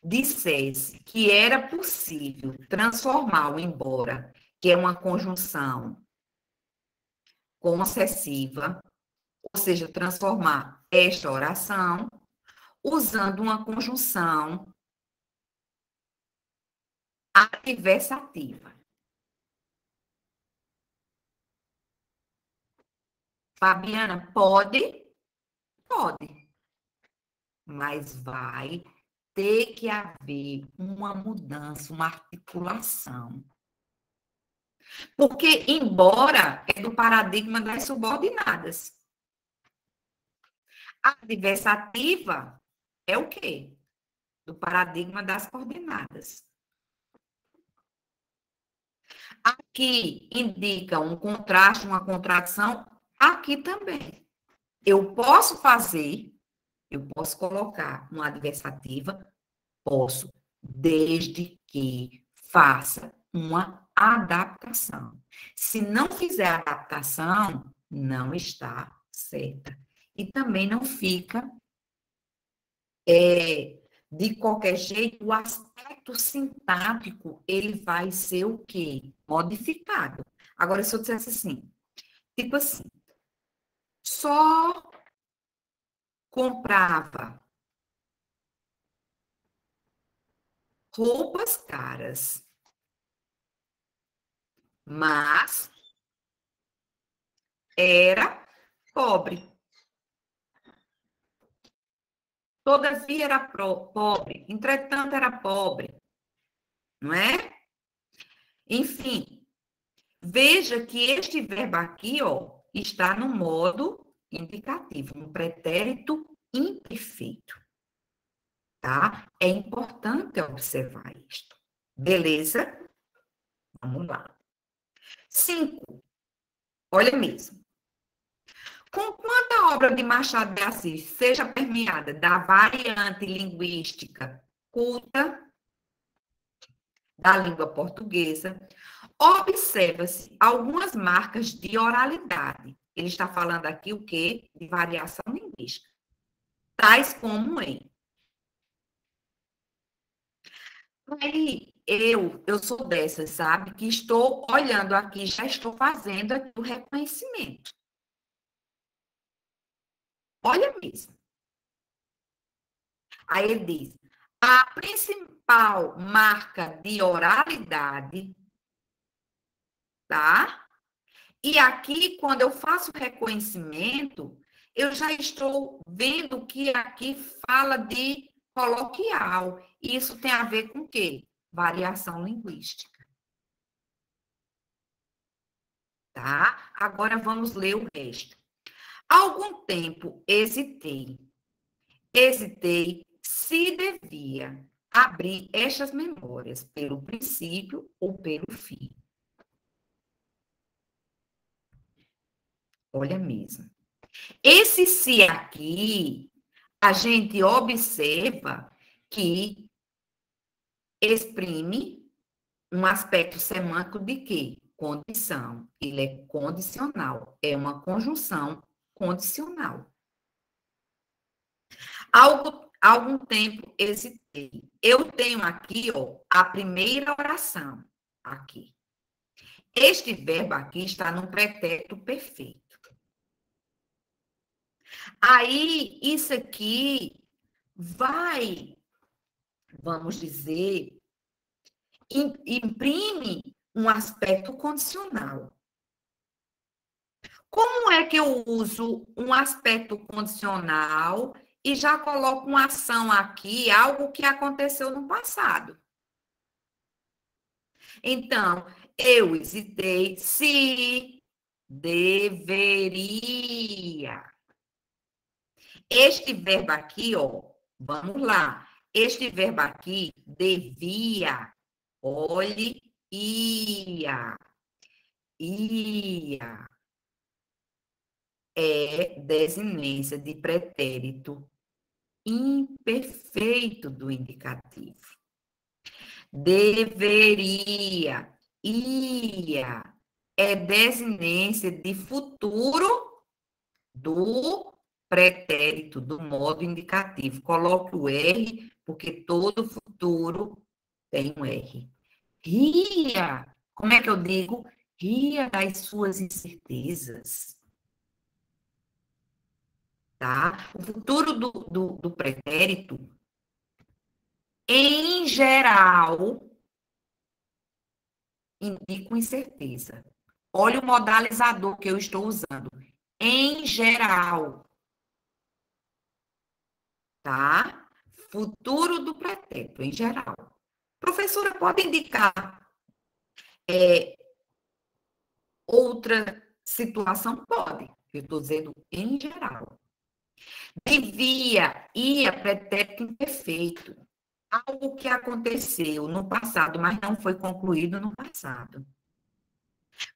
dissesse que era possível transformar o embora, que é uma conjunção concessiva, ou seja, transformar esta oração usando uma conjunção adversativa. Fabiana, pode? Pode. Mas vai ter que haver uma mudança, uma articulação. Porque, embora é do paradigma das subordinadas, a adversativa é o quê? Do paradigma das coordenadas. Aqui indica um contraste, uma contradição, aqui também. Eu posso colocar uma adversativa, posso, desde que faça uma adaptação. Se não fizer adaptação, não está certa. E também não fica, de qualquer jeito, o aspecto sintático, ele vai ser o quê? Modificado. Agora, se eu dissesse assim, tipo assim, só comprava roupas caras, mas era pobre. Todavia era pobre, entretanto era pobre, não é? Enfim, veja que este verbo aqui, ó, está no modo indicativo, no pretérito imperfeito, tá? É importante observar isto. Beleza? Vamos lá. 5. Olha mesmo. Conquanto a obra de Machado de Assis seja permeada da variante linguística culta da língua portuguesa, observa-se algumas marcas de oralidade. Ele está falando aqui o quê? De variação linguística. Tais como em. Aí, eu sou dessas, sabe? Que estou olhando aqui, já estou fazendo aqui o reconhecimento. Olha mesmo. Aí ele diz, a principal marca de oralidade, tá? E aqui, quando eu faço o reconhecimento, eu já estou vendo que aqui fala de coloquial. Isso tem a ver com o quê? Variação linguística. Tá? Agora vamos ler o resto. Algum tempo hesitei. Hesitei se devia abrir estas memórias pelo princípio ou pelo fim. Olha mesmo. Esse se aqui, a gente observa que exprime um aspecto semântico de quê? Condição. Ele é condicional. É uma conjunção condicional. Algum tempo hesitei. Eu tenho aqui, ó, a primeira oração. Aqui. Este verbo aqui está no pretérito perfeito. Aí, isso aqui vai, vamos dizer, imprime um aspecto condicional. Como é que eu uso um aspecto condicional e já coloco uma ação aqui, algo que aconteceu no passado? Então, eu hesitei se deveria. Este verbo aqui, ó, vamos lá. Este verbo aqui, devia. Olhe, ia. Ia. É desinência de pretérito imperfeito do indicativo. Deveria, ia, é desinência de futuro do pretérito, do modo indicativo. Coloque o R, porque todo futuro tem um R. Ria, como é que eu digo? Ria das suas incertezas. Tá? O futuro do pretérito, em geral, indica incerteza. Olha o modalizador que eu estou usando. Em geral. Tá? Futuro do pretérito, em geral. Professora, pode indicar outra situação? Pode. Eu estou dizendo em geral. Devia, ia, pretérito imperfeito. Algo que aconteceu no passado, mas não foi concluído no passado.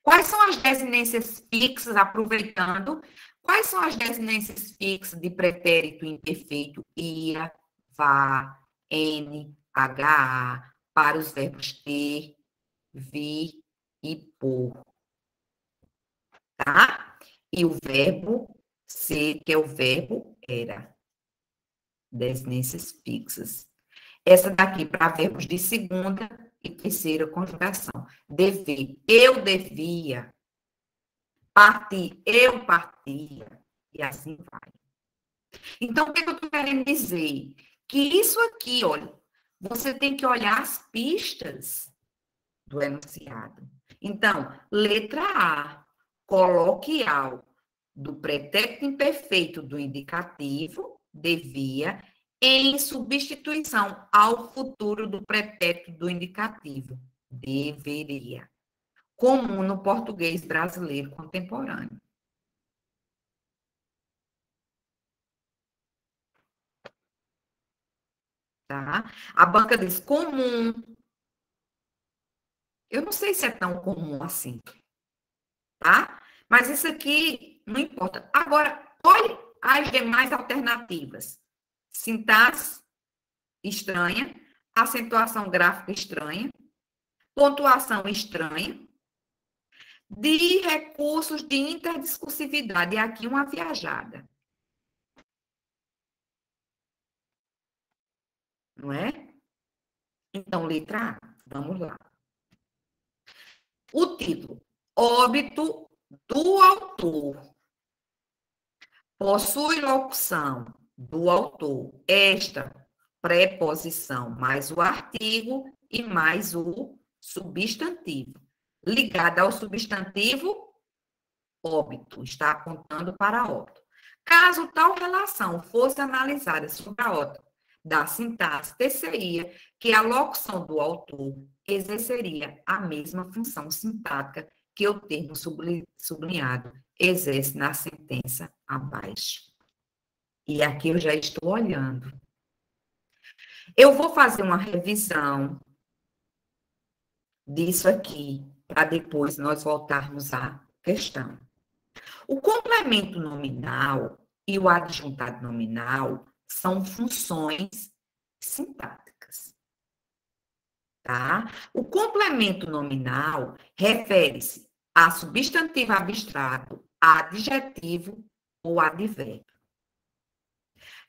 Quais são as desinências fixas, aproveitando, quais são as desinências fixas de pretérito imperfeito ia, vá, n, ha, para os verbos ter, vir e por, tá? E o verbo ser, que é o verbo era. Desinências fixas. Essa daqui para verbos de segunda e terceira conjugação. Dever, eu devia. Partir, eu partia. E assim vai. Então, o que eu estou querendo dizer? Que isso aqui, olha, você tem que olhar as pistas do enunciado. Então, letra A, coloquial do pretérito imperfeito do indicativo, devia, em substituição ao futuro do pretérito do indicativo, deveria. Comum no português brasileiro contemporâneo. Tá? A banca diz comum. Eu não sei se é tão comum assim, tá? Mas isso aqui não importa. Agora, olhe as demais alternativas. Sintaxe estranha, acentuação gráfica estranha, pontuação estranha, de recursos de interdiscursividade. E aqui uma viajada. Não é? Então, letra A, vamos lá. O título, óbito do autor. Possui locução do autor. Esta preposição mais o artigo e mais o substantivo. Ligada ao substantivo, óbito. Está apontando para óbito. Caso tal relação fosse analisada sobre a óbito da sintaxe, ter-se-ia que a locução do autor exerceria a mesma função sintática que o termo sublinhado exerce na sentença abaixo. E aqui eu já estou olhando. Eu vou fazer uma revisão disso aqui, para depois nós voltarmos à questão. O complemento nominal e o adjuntado nominal são funções sintáticas. Tá? O complemento nominal refere-se a substantivo abstrato, adjetivo ou advérbio.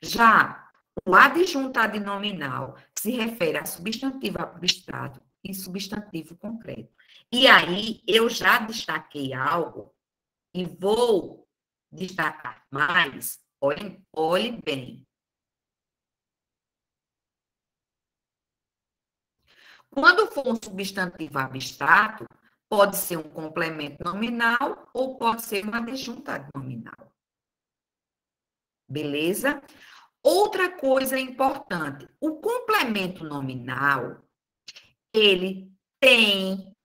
Já o adjuntado nominal se refere a substantivo abstrato e substantivo concreto. E aí eu já destaquei algo e vou destacar mais. Olhe bem. Quando for um substantivo abstrato, pode ser um complemento nominal ou pode ser um adjuntado nominal. Beleza? Outra coisa importante, o complemento nominal, ele tem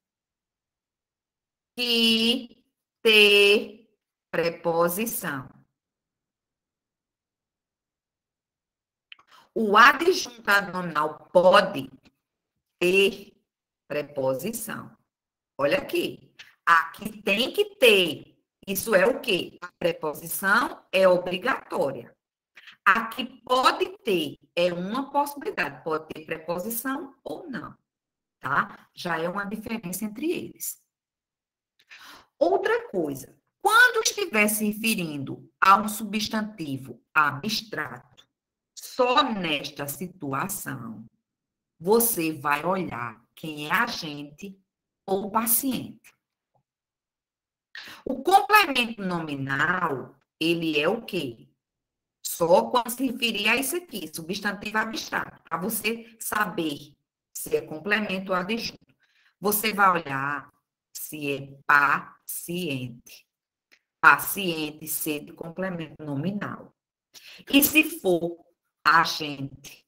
que ter preposição. O adjuntado nominal pode ter preposição. Olha aqui. Aqui tem que ter. Isso é o quê? A preposição é obrigatória. Aqui pode ter, é uma possibilidade, pode ter preposição ou não, tá? Já é uma diferença entre eles. Outra coisa, quando estiver se referindo a um substantivo abstrato, só nesta situação, você vai olhar quem é agente ou paciente. O complemento nominal, ele é o quê? Só quando se referir a isso aqui, substantivo abstrato, para você saber se é complemento ou adjunto. Você vai olhar se é paciente. Paciente, ser de complemento nominal. E se for agente,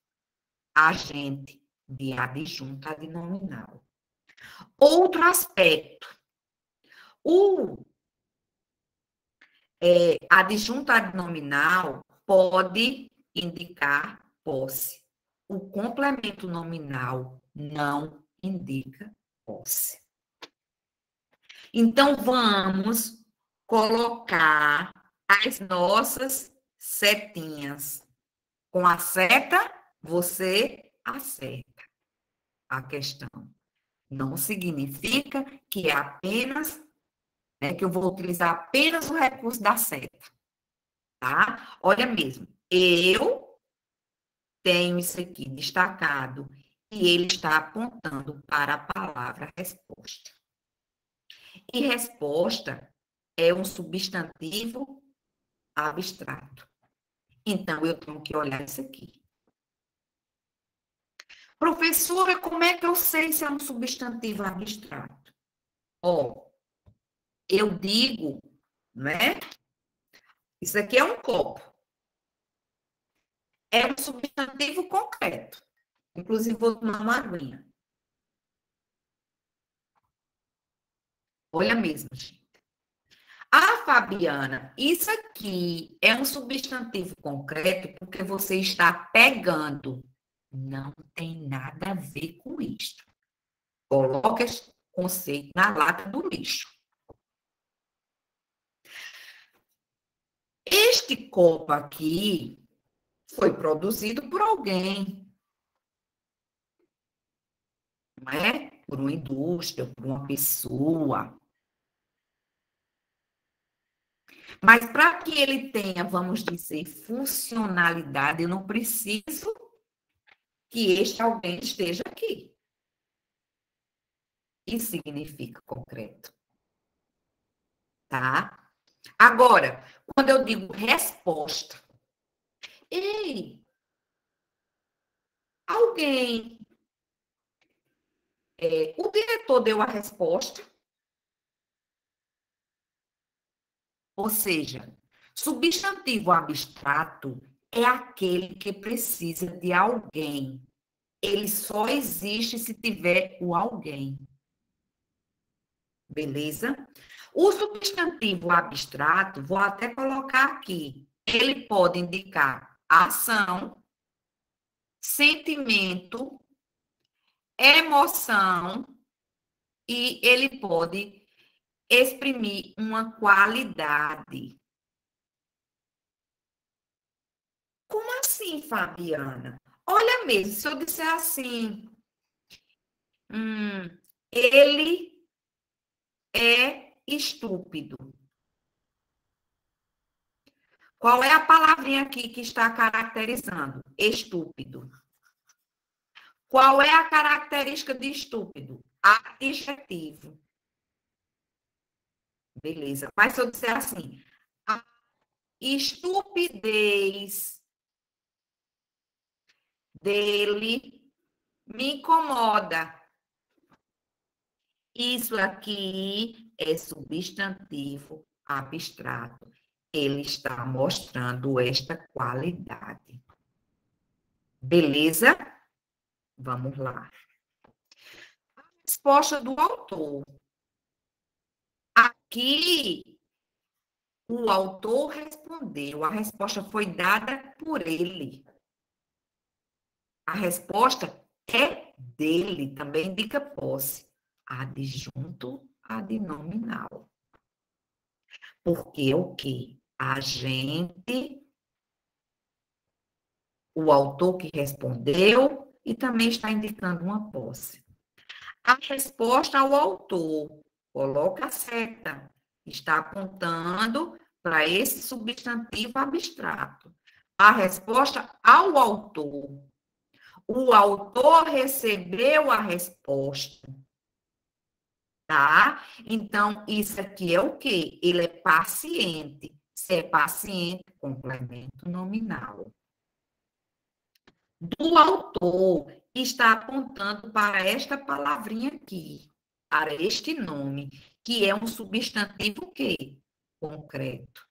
agente de adjunto adnominal. Outro aspecto. O adjunto adnominal pode indicar posse. O complemento nominal não indica posse. Então, vamos colocar as nossas setinhas. Com a seta, você acerta a questão. Não significa que é apenas, né, que eu vou utilizar apenas o recurso da seta, tá? Olha mesmo, eu tenho isso aqui destacado e ele está apontando para a palavra resposta. E resposta é um substantivo abstrato. Então, eu tenho que olhar isso aqui. Professora, como é que eu sei se é um substantivo abstrato? Ó, eu digo, né? Isso aqui é um copo. É um substantivo concreto. Inclusive, vou tomar uma aguinha. Olha mesmo, gente. Ah, Fabiana, isso aqui é um substantivo concreto porque você está pegando. Não tem nada a ver com isso. Coloque esse conceito na lata do lixo. Este copo aqui foi produzido por alguém, não é? Por uma indústria, por uma pessoa. Mas para que ele tenha, vamos dizer, funcionalidade, eu não preciso que este alguém esteja aqui. Isso significa concreto, tá? Agora, quando eu digo resposta, ei, alguém, o diretor deu a resposta, ou seja, substantivo abstrato é aquele que precisa de alguém. Ele só existe se tiver o alguém. Beleza? O substantivo abstrato, vou até colocar aqui, ele pode indicar ação, sentimento, emoção e ele pode exprimir uma qualidade. Como assim, Fabiana? Olha mesmo, se eu disser assim, ele é estúpido. Qual é a palavrinha aqui que está caracterizando? Estúpido. Qual é a característica de estúpido? Adjetivo. Beleza. Mas se eu disser assim, a estupidez dele me incomoda. Isso aqui é substantivo abstrato. Ele está mostrando esta qualidade. Beleza? Vamos lá. A resposta do autor. Aqui, o autor respondeu, a resposta foi dada por ele. A resposta é dele, também indica posse. Adjunto adnominal. Porque o quê? A gente, o autor que respondeu, e também está indicando uma posse. A resposta ao autor, coloca a seta, está apontando para esse substantivo abstrato. A resposta ao autor. O autor recebeu a resposta. Tá? Então, isso aqui é o quê? Ele é paciente. Se é paciente, complemento nominal. Do autor, está apontando para esta palavrinha aqui, para este nome, que é um substantivo o quê? Concreto.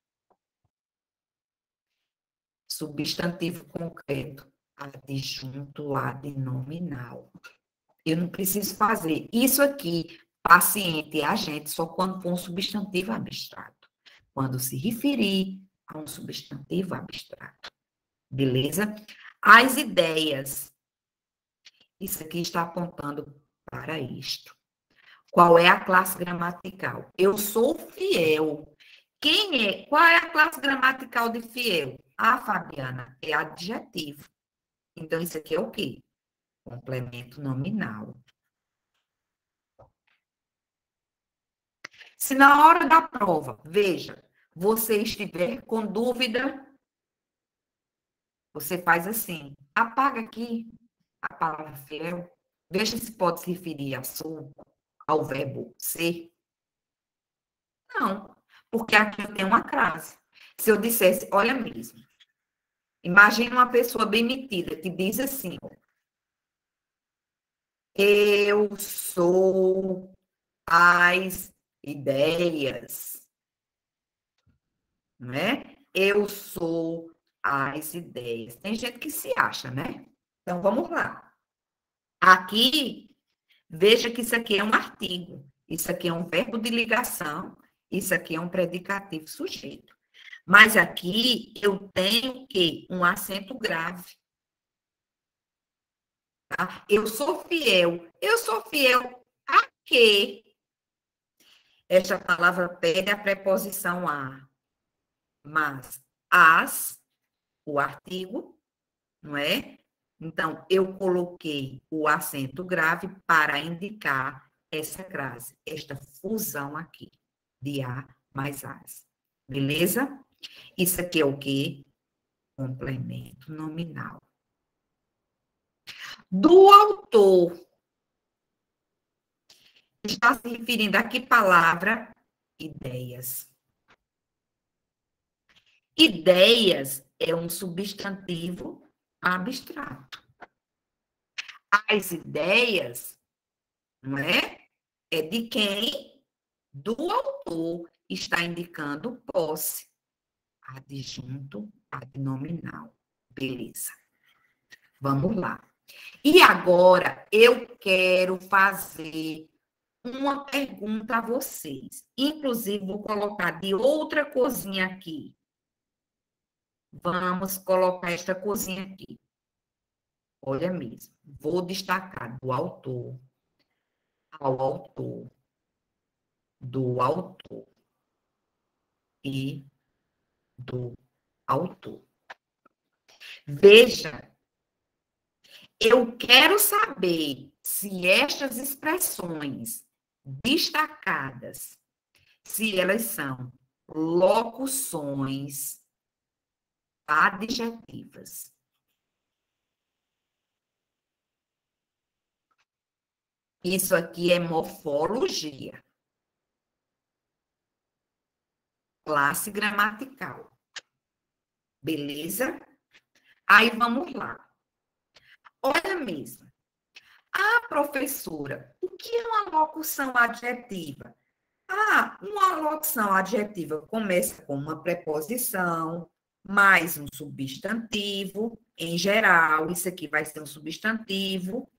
Substantivo concreto, adjunto adnominal. Eu não preciso fazer. Isso aqui, paciente é agente, só quando for um substantivo abstrato. Quando se referir a um substantivo abstrato. Beleza? As ideias. Isso aqui está apontando para isto. Qual é a classe gramatical? Eu sou fiel. Qual é a classe gramatical de fiel? Ah, Fabiana, é adjetivo. Então, isso aqui é o quê? Complemento nominal. Se na hora da prova, veja, você estiver com dúvida, você faz assim, apaga aqui a palavra fiel, veja se pode se referir a sou, ao verbo ser. Não, porque aqui eu tenho uma crase. Se eu dissesse, olha mesmo, imagine uma pessoa bem metida que diz assim, eu sou as ideias, né? Eu sou as ideias. Tem gente que se acha, né? Então, vamos lá. Aqui, veja que isso aqui é um artigo. Isso aqui é um verbo de ligação. Isso aqui é um predicativo sujeito. Mas aqui eu tenho que um acento grave. Tá? Eu sou fiel. Eu sou fiel a quê? Esta palavra pega a preposição a. Mas as, o artigo, não é? Então, eu coloquei o acento grave para indicar essa crase, esta fusão aqui, de a mais as. Beleza? Isso aqui é o quê? Complemento nominal. Do autor. Está se referindo a que palavra? Ideias. Ideias é um substantivo abstrato. As ideias, não é? É de quem? Do autor. Está indicando posse. Adjunto adnominal. Beleza. Vamos lá. E agora eu quero fazer uma pergunta a vocês. Inclusive, vou colocar de outra cozinha aqui. Vamos colocar esta cozinha aqui. Olha mesmo. Vou destacar do autor ao autor, do autor e do autor. Veja, eu quero saber se estas expressões destacadas, se elas são locuções adjetivas. Isso aqui é morfologia. Classe gramatical. Beleza? Aí vamos lá. Olha mesmo. Ah, professora, o que é uma locução adjetiva? Ah, uma locução adjetiva começa com uma preposição, mais um substantivo, em geral, isso aqui vai ser um substantivo,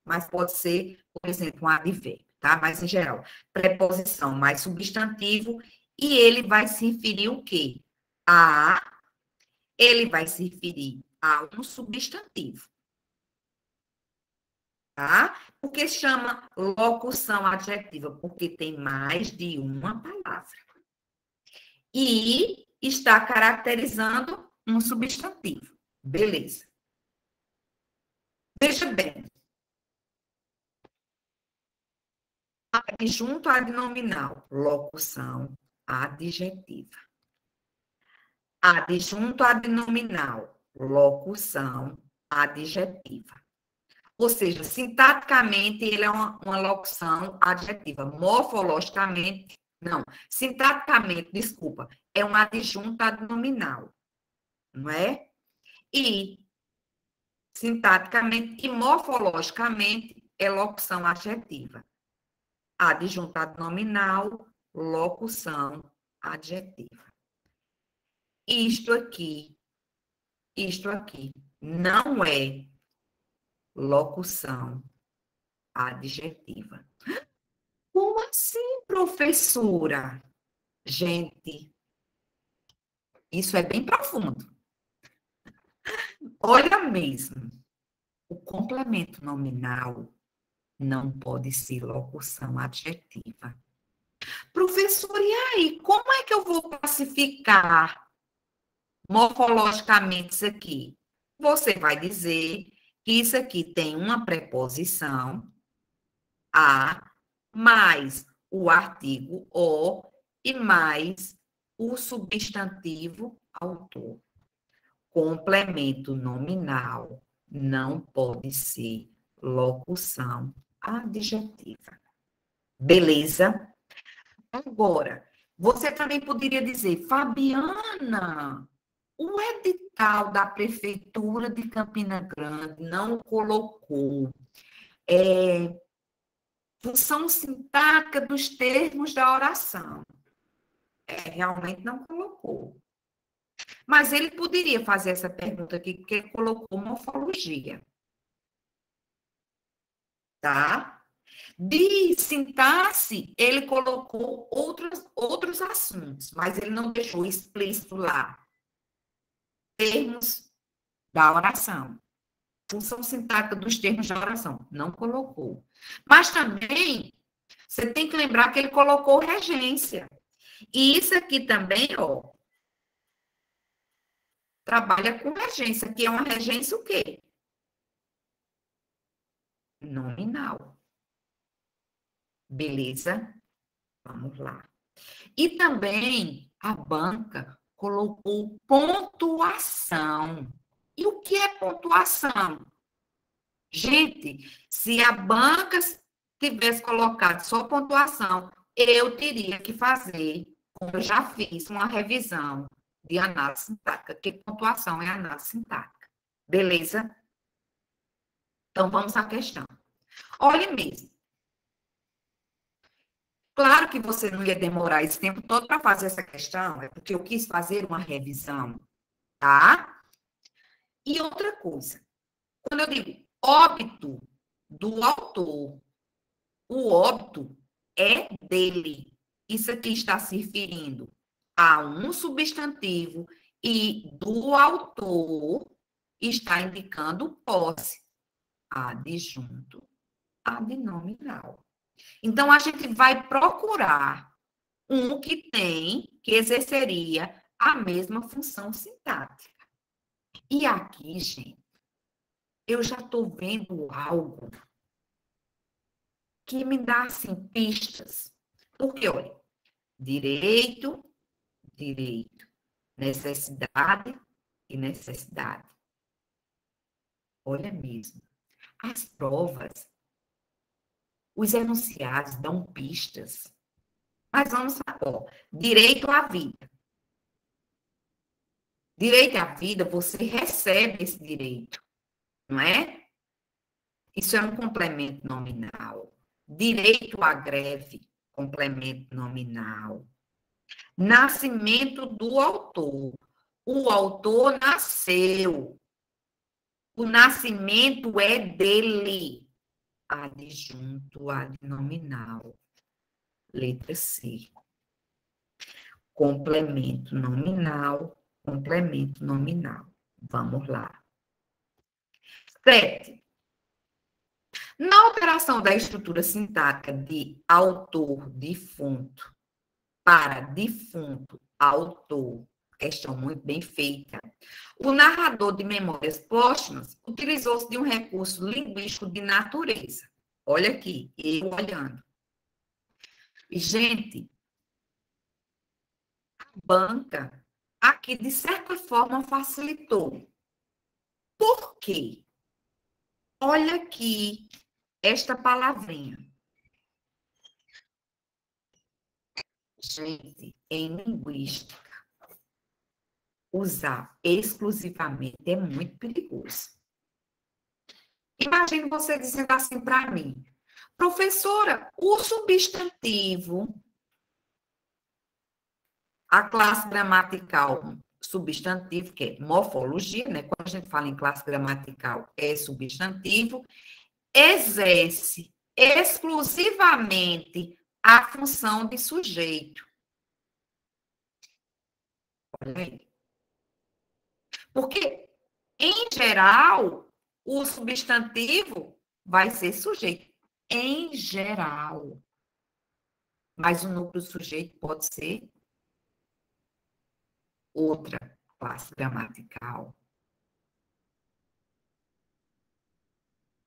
mas pode ser, por exemplo, um advérbio, tá? Mas em geral, preposição mais substantivo, e ele vai se referir o quê? Ele vai se referir a um substantivo, tá? Por que chama locução adjetiva? Porque tem mais de uma palavra. E está caracterizando um substantivo. Beleza. Veja bem. Adjunto adnominal, locução adjetiva. Adjunto adnominal, locução adjetiva. Ou seja, sintaticamente, ele é uma locução adjetiva. Morfologicamente, não. Sintaticamente, desculpa, é um adjunto adnominal, não é? E sintaticamente e morfologicamente é locução adjetiva. Adjunto adnominal, locução adjetiva. Isto aqui não é locução adjetiva. Como assim, professora? Gente, isso é bem profundo. Olha mesmo, o complemento nominal não pode ser locução adjetiva. Professor, e aí, como é que eu vou classificar morfologicamente isso aqui? Você vai dizer que isso aqui tem uma preposição a mais o artigo o e mais o substantivo autor. Complemento nominal não pode ser locução adjetiva. Beleza? Agora, você também poderia dizer, Fabiana, o edital da Prefeitura de Campina Grande não colocou função sintática dos termos da oração. Realmente não colocou. Mas ele poderia fazer essa pergunta aqui, porque ele colocou morfologia. Tá? De sintaxe, ele colocou outros assuntos, mas ele não deixou explícito lá. Termos da oração. Função sintática dos termos da oração. Não colocou. Mas também, você tem que lembrar que ele colocou regência. E isso aqui também, ó, trabalha com regência, que é uma regência o quê? Nominal. Beleza? Vamos lá. E também a banca colocou pontuação. E o que é pontuação? Gente, se a banca tivesse colocado só pontuação, eu teria que fazer, como eu já fiz, uma revisão de análise sintática, que pontuação é análise sintática. Beleza? Então, vamos à questão. Olhe mesmo. Claro que você não ia demorar esse tempo todo para fazer essa questão, é porque eu quis fazer uma revisão, tá? E outra coisa, quando eu digo óbito do autor, o óbito é dele. Isso aqui está se referindo a um substantivo e do autor está indicando posse, adjunto, adnominal. Então, a gente vai procurar um que exerceria a mesma função sintática. E aqui, gente, eu já estou vendo algo que me dá, assim, pistas. Porque, olha, direito, necessidade e necessidade. Olha mesmo, as provas, os enunciados dão pistas. Mas vamos lá, ó, direito à vida. Direito à vida, você recebe esse direito, não é? Isso é um complemento nominal. Direito à greve, complemento nominal. Nascimento do autor. O autor nasceu. O nascimento é dele. Adjunto adnominal. Letra C. Complemento nominal, complemento nominal. Vamos lá. 7. Na alteração da estrutura sintática de autor defunto para defunto autor, questão muito bem feita, o narrador de Memórias Póstumas utilizou-se de um recurso linguístico de natureza. Olha aqui, eu olhando. Gente, a banca aqui, de certa forma, facilitou. Por quê? Olha aqui esta palavrinha. Gente, em linguística, usar exclusivamente é muito perigoso. Imagine você dizendo assim para mim, professora, o substantivo, a classe gramatical substantivo, que é morfologia, né? Quando a gente fala em classe gramatical, é substantivo, exerce exclusivamente a função de sujeito. Olha aí. Porque, em geral, o substantivo vai ser sujeito. em geral. Mas o núcleo sujeito pode ser outra classe gramatical.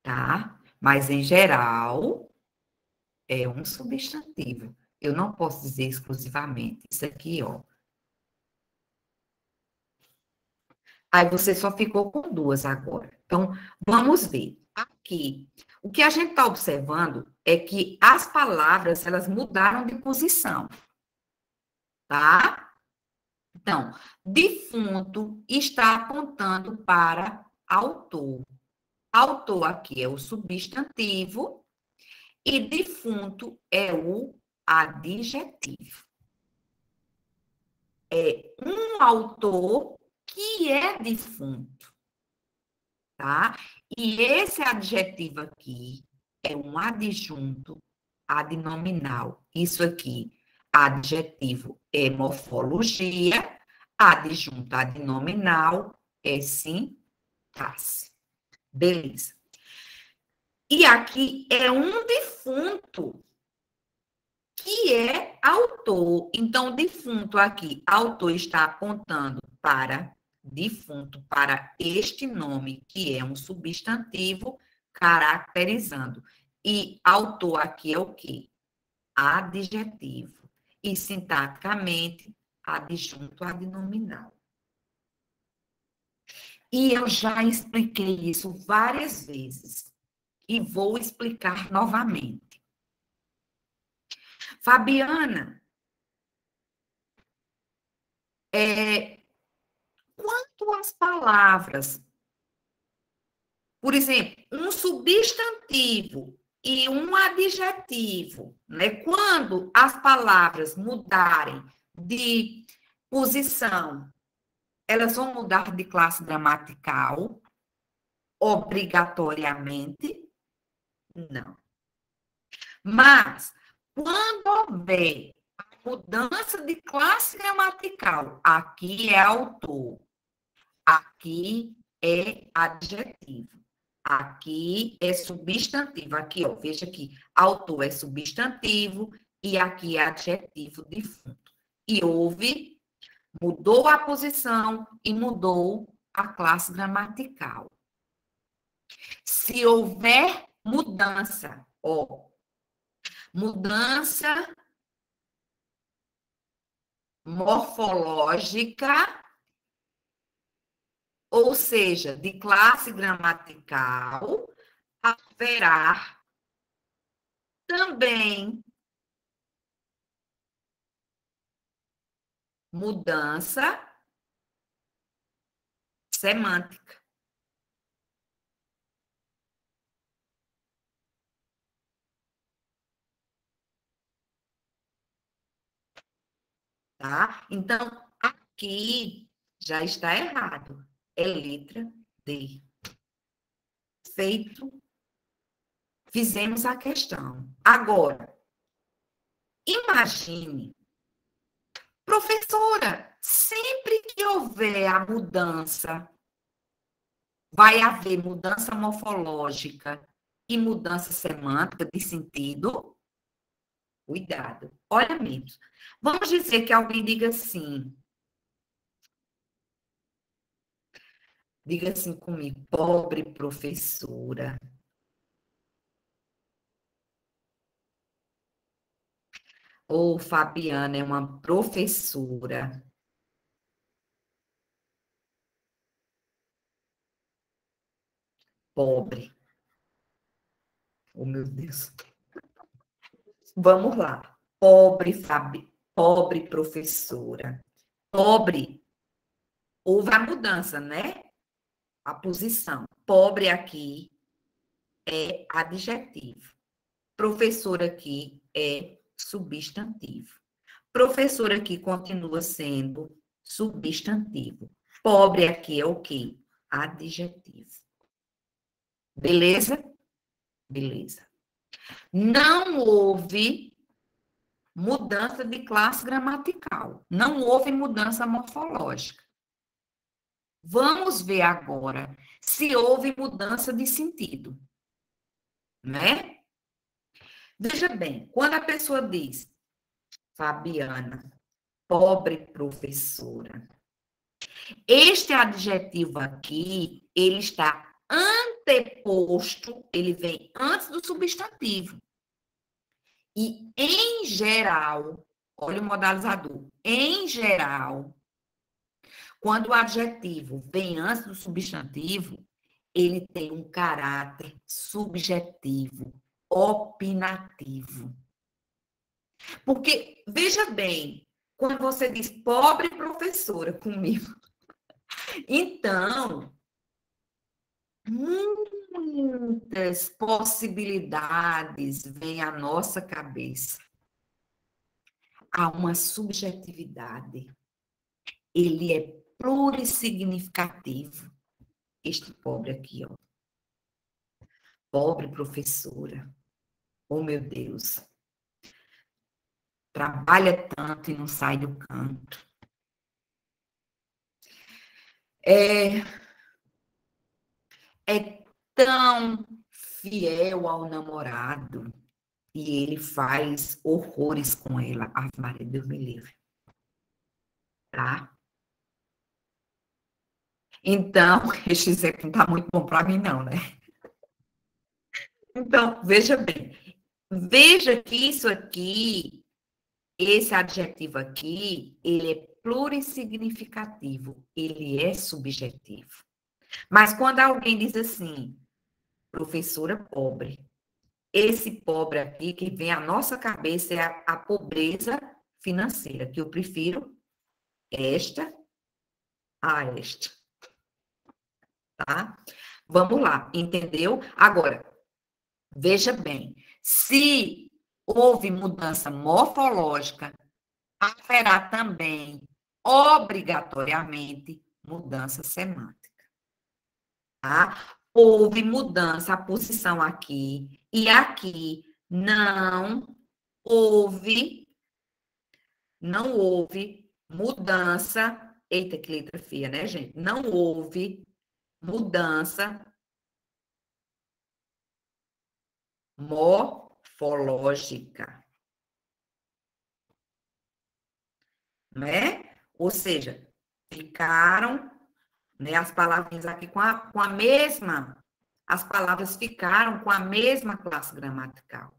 Tá? Mas, em geral, é um substantivo. Eu não posso dizer exclusivamente isso aqui, ó. Aí você só ficou com duas agora. Então, vamos ver. Aqui, o que a gente está observando é que as palavras, elas mudaram de posição, tá? Então, defunto está apontando para autor. Autor aqui é o substantivo e defunto é o adjetivo. É um autor que é defunto, tá? E esse adjetivo aqui é um adjunto adnominal. Isso aqui, adjetivo é morfologia, adjunto adnominal é sintaxe. Beleza. E aqui é um defunto que é autor. Então, defunto aqui, autor está apontando para defunto, para este nome, que é um substantivo, caracterizando. E autor aqui é o quê? Adjetivo. E sintaticamente, adjunto adnominal. E eu já expliquei isso várias vezes. E vou explicar novamente. Fabiana, quanto às palavras, por exemplo, um substantivo e um adjetivo, né? Quando as palavras mudarem de posição, elas vão mudar de classe gramatical, obrigatoriamente? Não. Mas, quando houver mudança de classe gramatical, aqui é autor, aqui é adjetivo, aqui é substantivo. Aqui, ó, veja aqui, autor é substantivo e aqui é adjetivo defunto. E houve, mudou a posição e mudou a classe gramatical. Se houver mudança, ó, mudança morfológica, ou seja, de classe gramatical, haverá também mudança semântica. Tá? Então, aqui já está errado. É letra D. Feito, fizemos a questão. Agora, imagine, professora, sempre que houver a mudança, vai haver mudança morfológica e mudança semântica de sentido? Cuidado. Olha mesmo. Vamos dizer que alguém diga assim comigo, pobre professora. Ou Fabiana é uma professora. Pobre. Oh, meu Deus. Vamos lá. Pobre professora. Pobre. Houve a mudança, né? A posição. Pobre aqui é adjetivo. Professor aqui é substantivo. Professor aqui continua sendo substantivo. Pobre aqui é o quê? Adjetivo. Beleza? Beleza. Não houve mudança de classe gramatical. Não houve mudança morfológica. Vamos ver agora se houve mudança de sentido, né? Veja bem, quando a pessoa diz, Fabiana, pobre professora, este adjetivo aqui, ele está anteposto, ele vem antes do substantivo. E, em geral, olha o modalizador, em geral, quando o adjetivo vem antes do substantivo, ele tem um caráter subjetivo, opinativo. Porque, veja bem, quando você diz pobre professora comigo, então, muitas possibilidades vêm à nossa cabeça. Há uma subjetividade. Ele é plurissignificativo. Este pobre aqui, ó. Pobre professora. Oh, meu Deus. Trabalha tanto e não sai do canto. É tão fiel ao namorado e ele faz horrores com ela. Ave Maria, Deus me livre. Tá? Então, esse exemplo não está muito bom para mim, não, né? Então, veja bem. Veja que isso aqui, esse adjetivo aqui, ele é plurissignificativo, ele é subjetivo. Mas quando alguém diz assim, professora pobre, esse pobre aqui que vem à nossa cabeça é a pobreza financeira, que eu prefiro esta a esta, tá? Vamos lá, entendeu? Agora, veja bem, se houve mudança morfológica, haverá também, obrigatoriamente, mudança semântica, tá? Houve mudança, a posição aqui e aqui não houve mudança. Eita, que letra feia, né, gente? Não houve mudança morfológica, né? Ou seja, ficaram, né, as palavrinhas aqui com a mesma, as palavras ficaram com a mesma classe gramatical,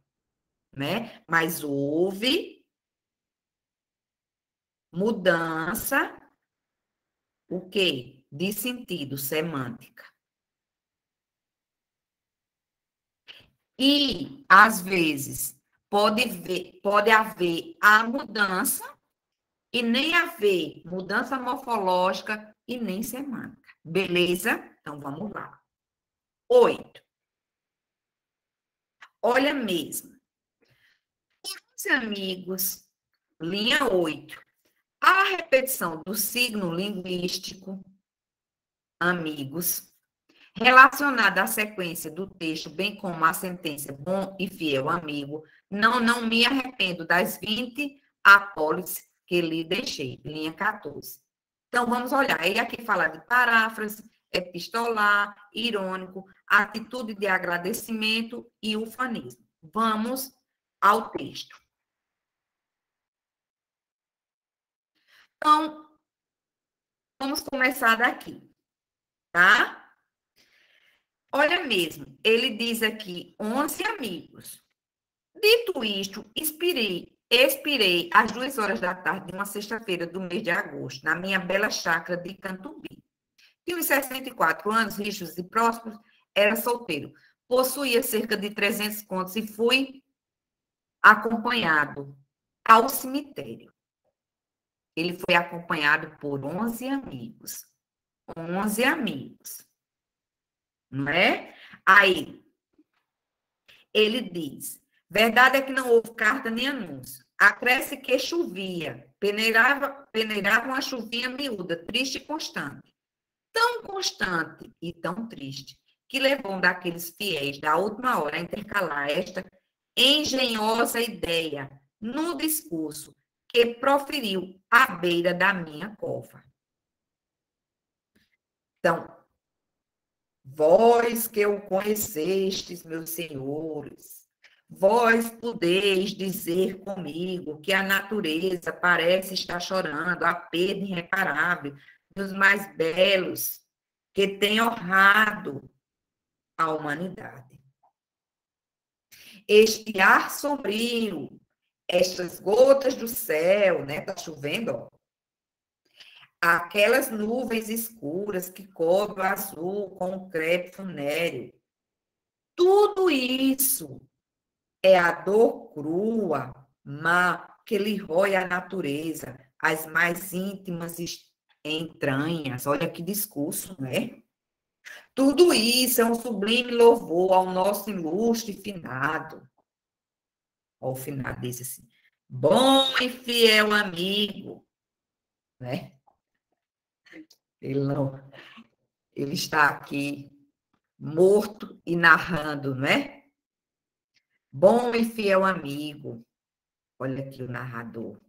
né? Mas houve mudança, o quê? De sentido, semântica. E, às vezes, pode haver a mudança e nem haver mudança morfológica e nem semântica. Beleza? Então, vamos lá. 8. Olha mesmo. Os amigos, linha 8. A repetição do signo linguístico, amigos, relacionada à sequência do texto, bem como à sentença bom e fiel amigo, não me arrependo das 20 apólices que lhe deixei, linha 14. Então, vamos olhar. Ele aqui fala de paráfrase, epistolar, irônico, atitude de agradecimento e ufanismo. Vamos ao texto. Então, vamos começar daqui, tá? Olha mesmo, ele diz aqui 11 amigos. Dito isto, expirei às 2 horas da tarde de uma sexta-feira do mês de agosto, na minha bela chácara de Cantubi. Tinha uns 64 anos, rígidos e prósperos, era solteiro. Possuía cerca de 300 contos e fui acompanhado ao cemitério. Ele foi acompanhado por 11 amigos. 11 amigos. Não é? Aí, ele diz, verdade é que não houve carta nem anúncio. Acresce que chovia, peneirava uma chuvinha miúda, triste e constante. Tão constante e tão triste, que levou um daqueles fiéis da última hora a intercalar esta engenhosa ideia no discurso que proferiu à beira da minha cova. Então, vós que o conhecestes, meus senhores, Vós podeis dizer comigo que a natureza parece estar chorando a perda irreparável dos mais belos que tem honrado a humanidade. Este ar sombrio, estas gotas do céu, né? Tá chovendo, ó. Aquelas nuvens escuras que cobrem o azul com o crepe funéreo. Tudo isso é a dor crua, má, que lhe rói a natureza, as mais íntimas entranhas. Olha que discurso, né? Tudo isso é um sublime louvor ao nosso ilustre finado. Ao finado diz assim, bom e fiel amigo, né? Ele não, ele está aqui morto e narrando, né? Bom e fiel amigo, olha aqui o narrador.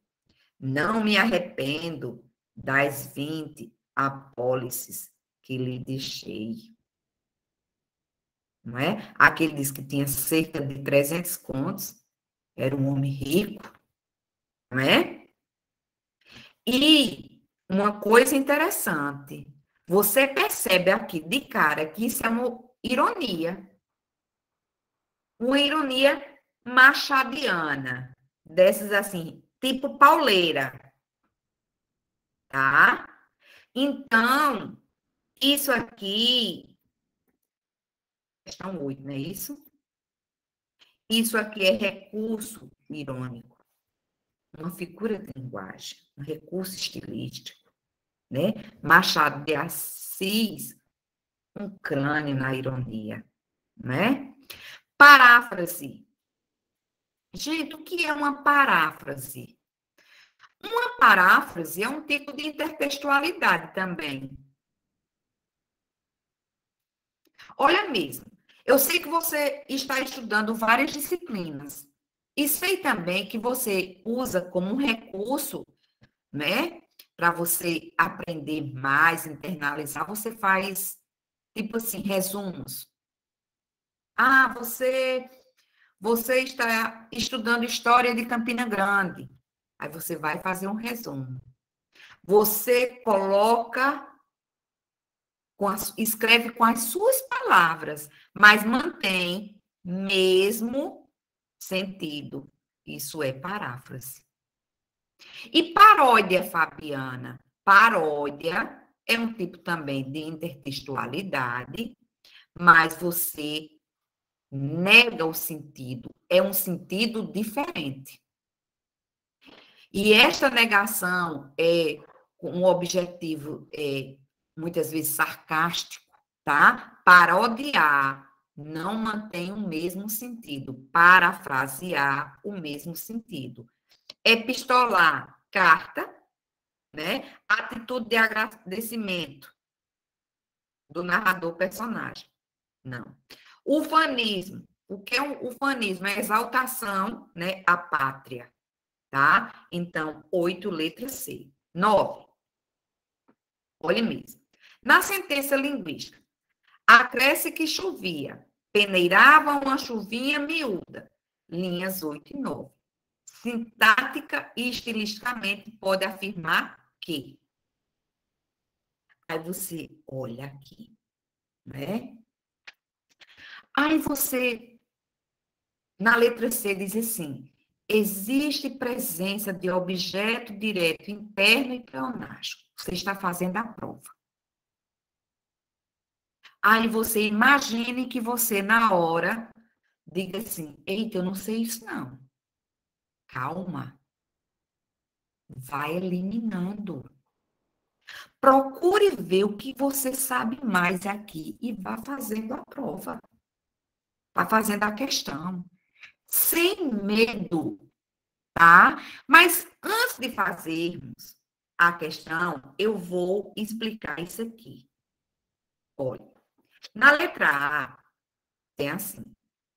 Não me arrependo das 20 apólices que lhe deixei. Não é? Aquele diz que tinha cerca de 300 contos, era um homem rico, não é? E uma coisa interessante, você percebe aqui de cara que isso é uma ironia machadiana, dessas assim, tipo pauleira, tá? Então, isso aqui, questão 8, não é isso? Isso aqui é recurso irônico, uma figura de linguagem, um recurso estilístico, né? Machado de Assis, um crânio na ironia, né? Paráfrase. Gente, o que é uma paráfrase? Uma paráfrase é um tipo de intertextualidade também. Olha mesmo, eu sei que você está estudando várias disciplinas e sei também que você usa como um recurso, né, para você aprender mais, internalizar, você faz, tipo assim, resumos. Ah, você está estudando história de Campina Grande. Aí você vai fazer um resumo. Você coloca, escreve com as suas palavras, mas mantém mesmo sentido. Isso é paráfrase. E paródia, Fabiana? Paródia é um tipo também de intertextualidade, mas você nega o sentido. É um sentido diferente. E esta negação é com um objetivo muitas vezes sarcástico, tá? Parodiar não mantém o mesmo sentido, parafrasear o mesmo sentido. Epistolar, carta, né? Atitude de agradecimento do narrador personagem. Não. Ufanismo. O que é um ufanismo? É exaltação, né, à pátria, tá? Então, 8, letra C. 9. Olha mesmo. Na sentença linguística, acresce que chovia, peneirava uma chuvinha miúda. Linhas 8 e 9. Sintática e estilisticamente pode afirmar que. Aí você olha aqui, né? Aí você, na letra C, diz assim: existe presença de objeto direto interno e pleonástico. Você está fazendo a prova. Aí você imagine que você, na hora, diga assim: eita, eu não sei isso, não. Calma. Vai eliminando. Procure ver o que você sabe mais aqui e vá fazendo a prova. Vá fazendo a questão. Sem medo, tá? Mas antes de fazermos a questão, eu vou explicar isso aqui. Olha, na letra A, tem assim: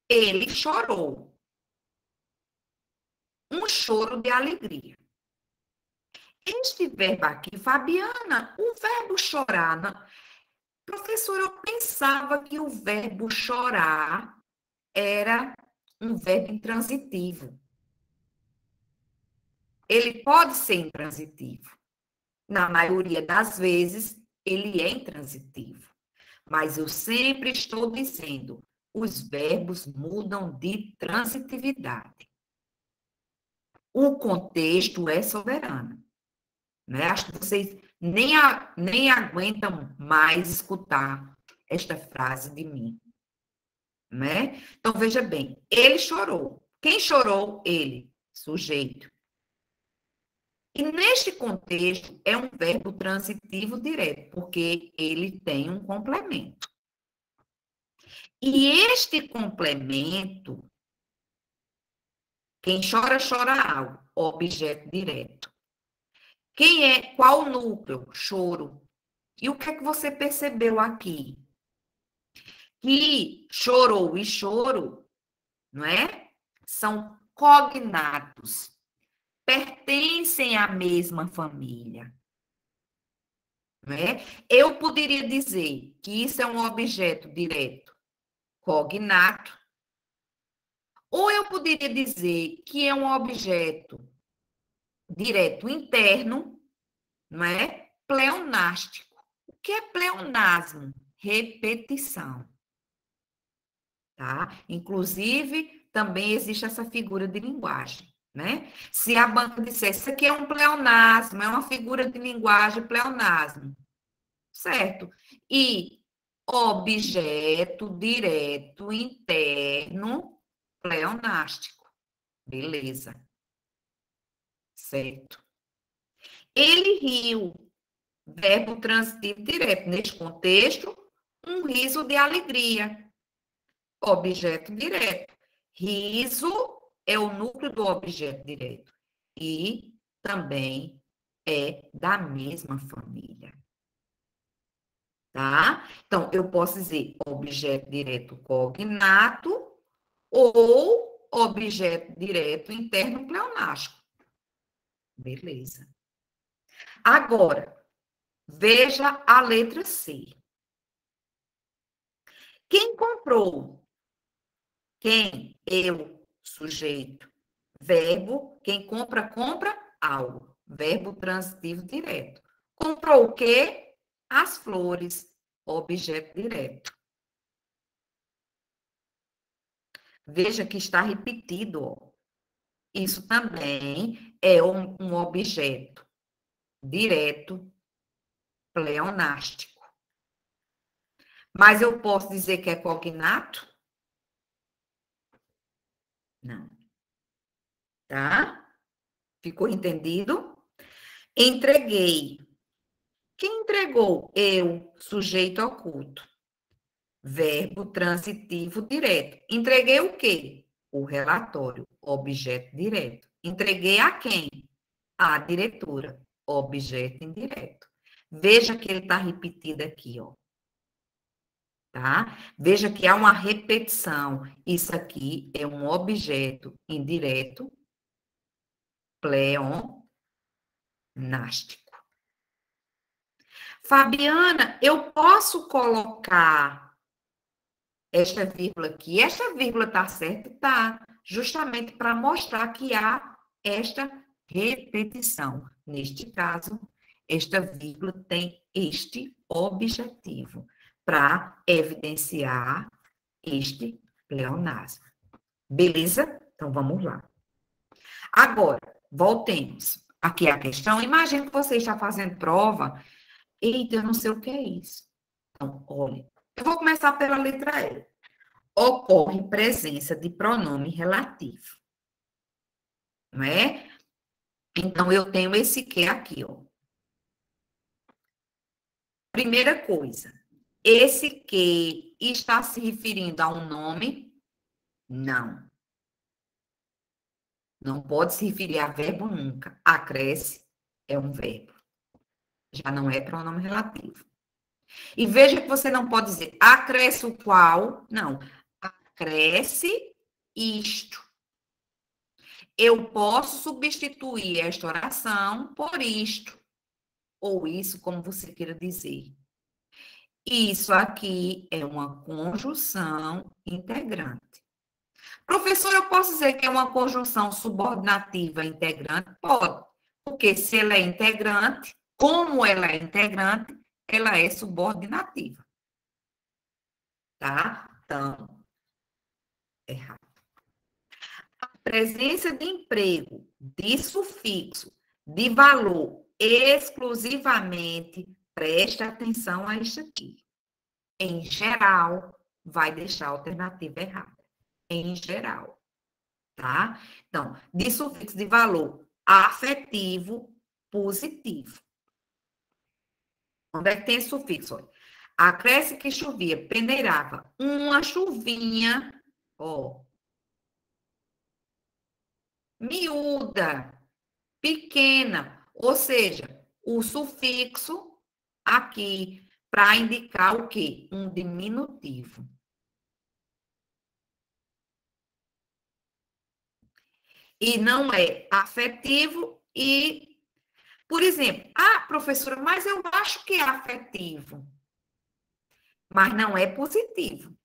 ele chorou. Um choro de alegria. Este verbo aqui, Fabiana, o verbo chorar. Professora, eu pensava que o verbo chorar era um verbo intransitivo. Ele pode ser intransitivo. Na maioria das vezes, ele é intransitivo. Mas eu sempre estou dizendo, os verbos mudam de transitividade. O contexto é soberano. Né? Acho que vocês nem aguentam mais escutar esta frase de mim. Né? Então, veja bem, ele chorou. Quem chorou? Ele, sujeito. E neste contexto, é um verbo transitivo direto, porque ele tem um complemento. E este complemento, quem chora, chora algo, objeto direto. Qual o núcleo? Choro. E o que é que você percebeu aqui? Que chorou e choro, não é? São cognatos, pertencem à mesma família. Não é? Eu poderia dizer que isso é um objeto direto cognato, ou eu poderia dizer que é um objeto direto interno, não é? Pleonástico. O que é pleonasmo? Repetição. Tá? Inclusive, também existe essa figura de linguagem, né? Se a banca dissesse, isso aqui é um pleonasmo, é uma figura de linguagem pleonasmo, certo? E objeto direto interno pleonástico. Beleza. Certo. Ele riu, verbo transitivo direto. Neste contexto, um riso de alegria. Objeto direto. Riso é o núcleo do objeto direto. E também é da mesma família. Tá? Então, eu posso dizer objeto direto cognato ou objeto direto interno pleonástico. Beleza. Agora, veja a letra C. Quem comprou? Quem? Eu, sujeito. Verbo, quem compra, compra algo. Verbo transitivo direto. Comprou o quê? As flores. Objeto direto. Veja que está repetido, ó. Isso também é um objeto direto pleonástico. Mas eu posso dizer que é cognato? Não. Tá? Ficou entendido? Entreguei. Quem entregou? Eu, sujeito oculto. Verbo transitivo direto. Entreguei o quê? O relatório, objeto direto. Entreguei a quem? A diretora, objeto indireto. Veja que ele está repetido aqui, ó. Tá? Veja que há uma repetição. Isso aqui é um objeto indireto, pleonástico. Fabiana, eu posso colocar esta vírgula aqui? Esta vírgula está certa? Tá. Justamente para mostrar que há esta repetição. Neste caso, esta vírgula tem este objetivo para evidenciar este pleonasmo. Beleza? Então, vamos lá. Agora, voltemos. Aqui a questão. Imagina que você está fazendo prova. Eita, eu não sei o que é isso. Então, olha, eu vou começar pela letra L. Ocorre presença de pronome relativo. Não é? Então, eu tenho esse que aqui, ó. Primeira coisa, esse que está se referindo a um nome? Não. Não pode se referir a verbo nunca. Acresce é um verbo. Já não é pronome relativo. E veja que você não pode dizer acresce o qual. Não. Acresce isto. Eu posso substituir esta oração por isto. Ou isso, como você queira dizer. Isso aqui é uma conjunção integrante. Professor, eu posso dizer que é uma conjunção subordinativa integrante? Pode. Porque se ela é integrante, como ela é integrante, ela é subordinativa. Tá? Então, errado. A presença de emprego, de sufixo, de valor exclusivamente, preste atenção a isso aqui. Em geral, vai deixar a alternativa errada. Em geral. Tá? Então, de sufixo de valor afetivo positivo. Onde é que tem esse sufixo? Olha. Acresce que chovia, peneirava. Uma chuvinha, ó, miúda, pequena. Ou seja, o sufixo aqui para indicar o quê? Um diminutivo. E não é afetivo e, por exemplo, professora, mas eu acho que é afetivo. Mas não é positivo.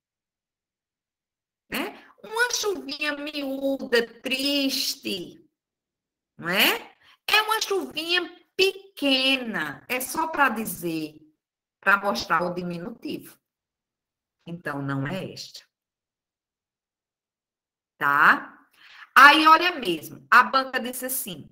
Né? Uma chuvinha miúda, triste, não é? É uma chuvinha pequena, é só para dizer, para mostrar o diminutivo. Então, não é esta. Tá? Aí, olha mesmo, a banca disse assim,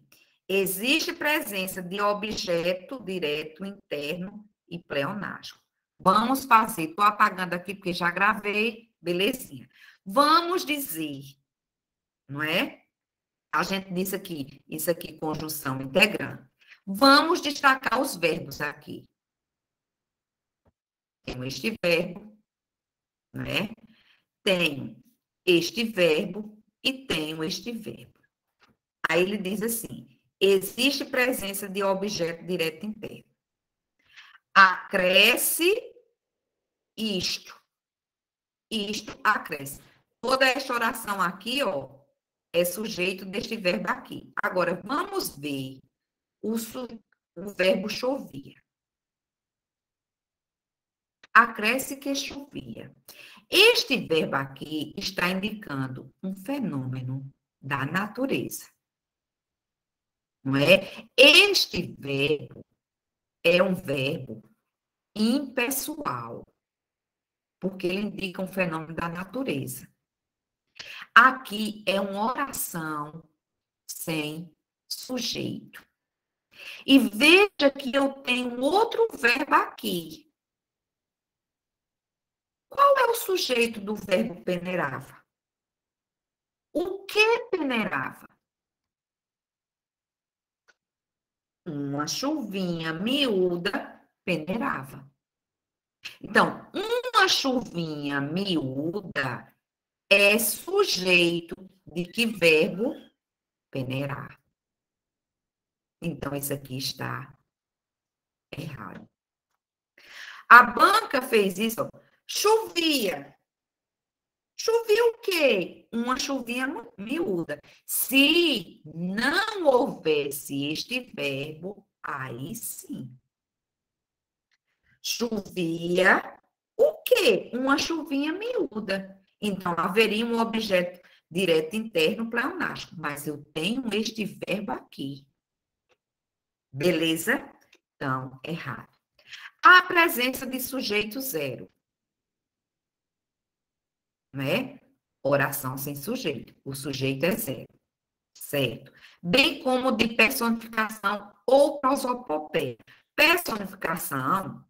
existe presença de objeto direto, interno e pleonástico. Vamos fazer, estou apagando aqui porque já gravei, belezinha. Vamos dizer, não é? A gente disse aqui, isso aqui, conjunção integrante. Vamos destacar os verbos aqui. Tenho este verbo, não é? Tenho este verbo e tenho este verbo. Aí ele diz assim, existe presença de objeto direto interno. Acresce isto. Isto acresce. Toda esta oração aqui, ó, é sujeito deste verbo aqui. Agora, vamos ver o verbo chovia. Acresce que chovia. Este verbo aqui está indicando um fenômeno da natureza. Não é? Este verbo é um verbo impessoal, porque ele indica um fenômeno da natureza. Aqui é uma oração sem sujeito. E veja que eu tenho outro verbo aqui. Qual é o sujeito do verbo peneirava? O que peneirava? Uma chuvinha miúda peneirava. Então, uma chuvinha miúda é sujeito de que verbo? Peneirar. Então, isso aqui está errado. A banca fez isso. Chovia. Chovia o quê? Uma chuvinha miúda. Se não houvesse este verbo, aí sim. Chovia o quê? Uma chuvinha miúda. Então, haveria um objeto direto interno pleonástico, mas eu tenho este verbo aqui. Beleza? Então, errado. A presença de sujeito zero. Né? Oração sem sujeito. O sujeito é zero. Certo? Bem como de personificação ou prosopopeia. Personificação,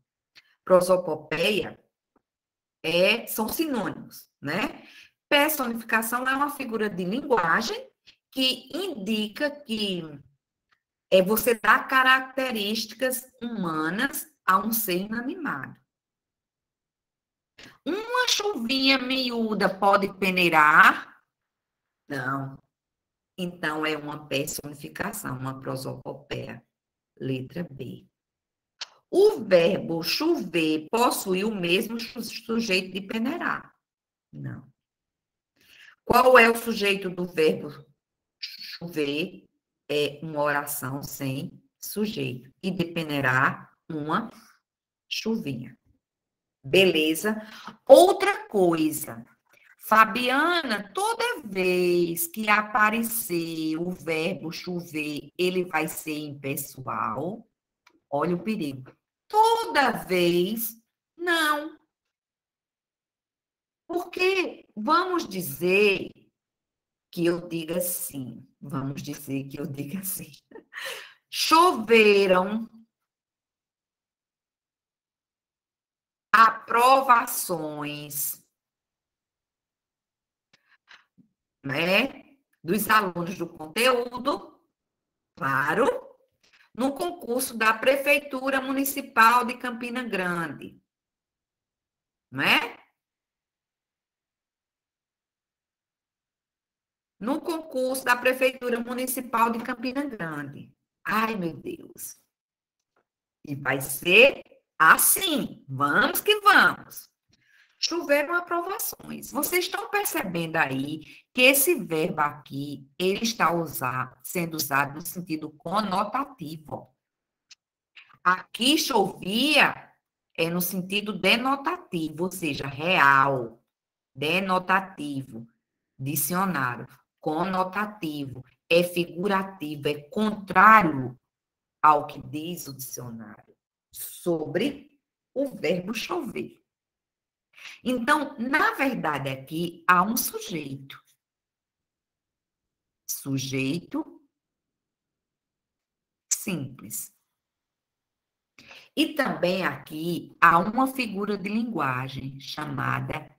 prosopopeia, são sinônimos, né? Personificação é uma figura de linguagem que indica que você dá características humanas a um ser inanimado. Uma chuvinha miúda pode peneirar? Não. Então, é uma personificação, uma prosopopeia. Letra B. O verbo chover possui o mesmo sujeito de peneirar? Não. Qual é o sujeito do verbo chover? É uma oração sem sujeito. E de peneirar, uma chuvinha. Beleza? Outra coisa. Fabiana, toda vez que aparecer o verbo chover, ele vai ser impessoal? Olha o perigo. Toda vez, não. Porque vamos dizer que eu diga assim. Vamos dizer que eu diga assim. Choveram aprovações, né, dos alunos do conteúdo, claro, no concurso da Prefeitura Municipal de Campina Grande, né? No concurso da Prefeitura Municipal de Campina Grande. Ai, meu Deus. E vai ser assim. Vamos que vamos. Choveram aprovações. Vocês estão percebendo aí que esse verbo aqui, ele está sendo usado no sentido conotativo. Aqui chovia é no sentido denotativo, ou seja, real, denotativo, dicionário, conotativo, é figurativo, é contrário ao que diz o dicionário sobre o verbo chover. Então, na verdade, aqui há um sujeito. Sujeito simples. E também aqui há uma figura de linguagem chamada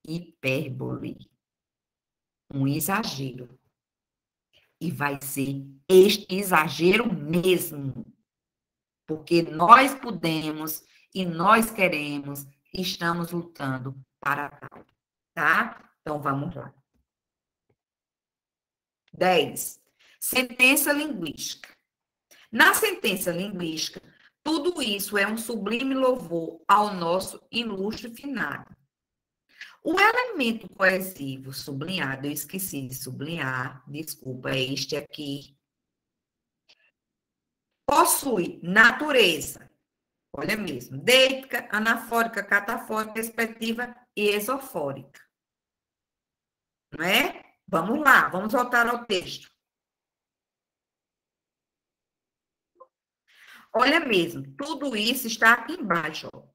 hipérbole, um exagero. E vai ser este exagero mesmo, porque nós podemos e nós queremos, e estamos lutando para tal, tá? Então, vamos lá. 10. Sentença linguística. Na sentença linguística, tudo isso é um sublime louvor ao nosso ilustre finado. O elemento coesivo sublinhado, eu esqueci de sublinhar, desculpa, é este aqui, possui natureza, olha mesmo, deítica, anafórica, catafórica, respectiva e esofórica. Não é? Vamos lá, vamos voltar ao texto. Olha mesmo, tudo isso está aqui embaixo. Ó.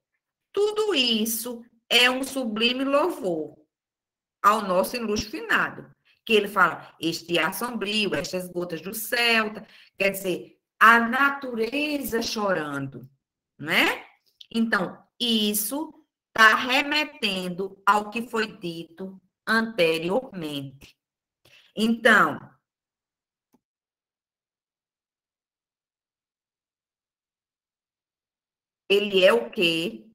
Tudo isso é um sublime louvor ao nosso ilustre finado. Que ele fala, este ar sombrio, estas gotas do céu, quer dizer, a natureza chorando, né? Então, isso está remetendo ao que foi dito anteriormente. Então, ele é o quê?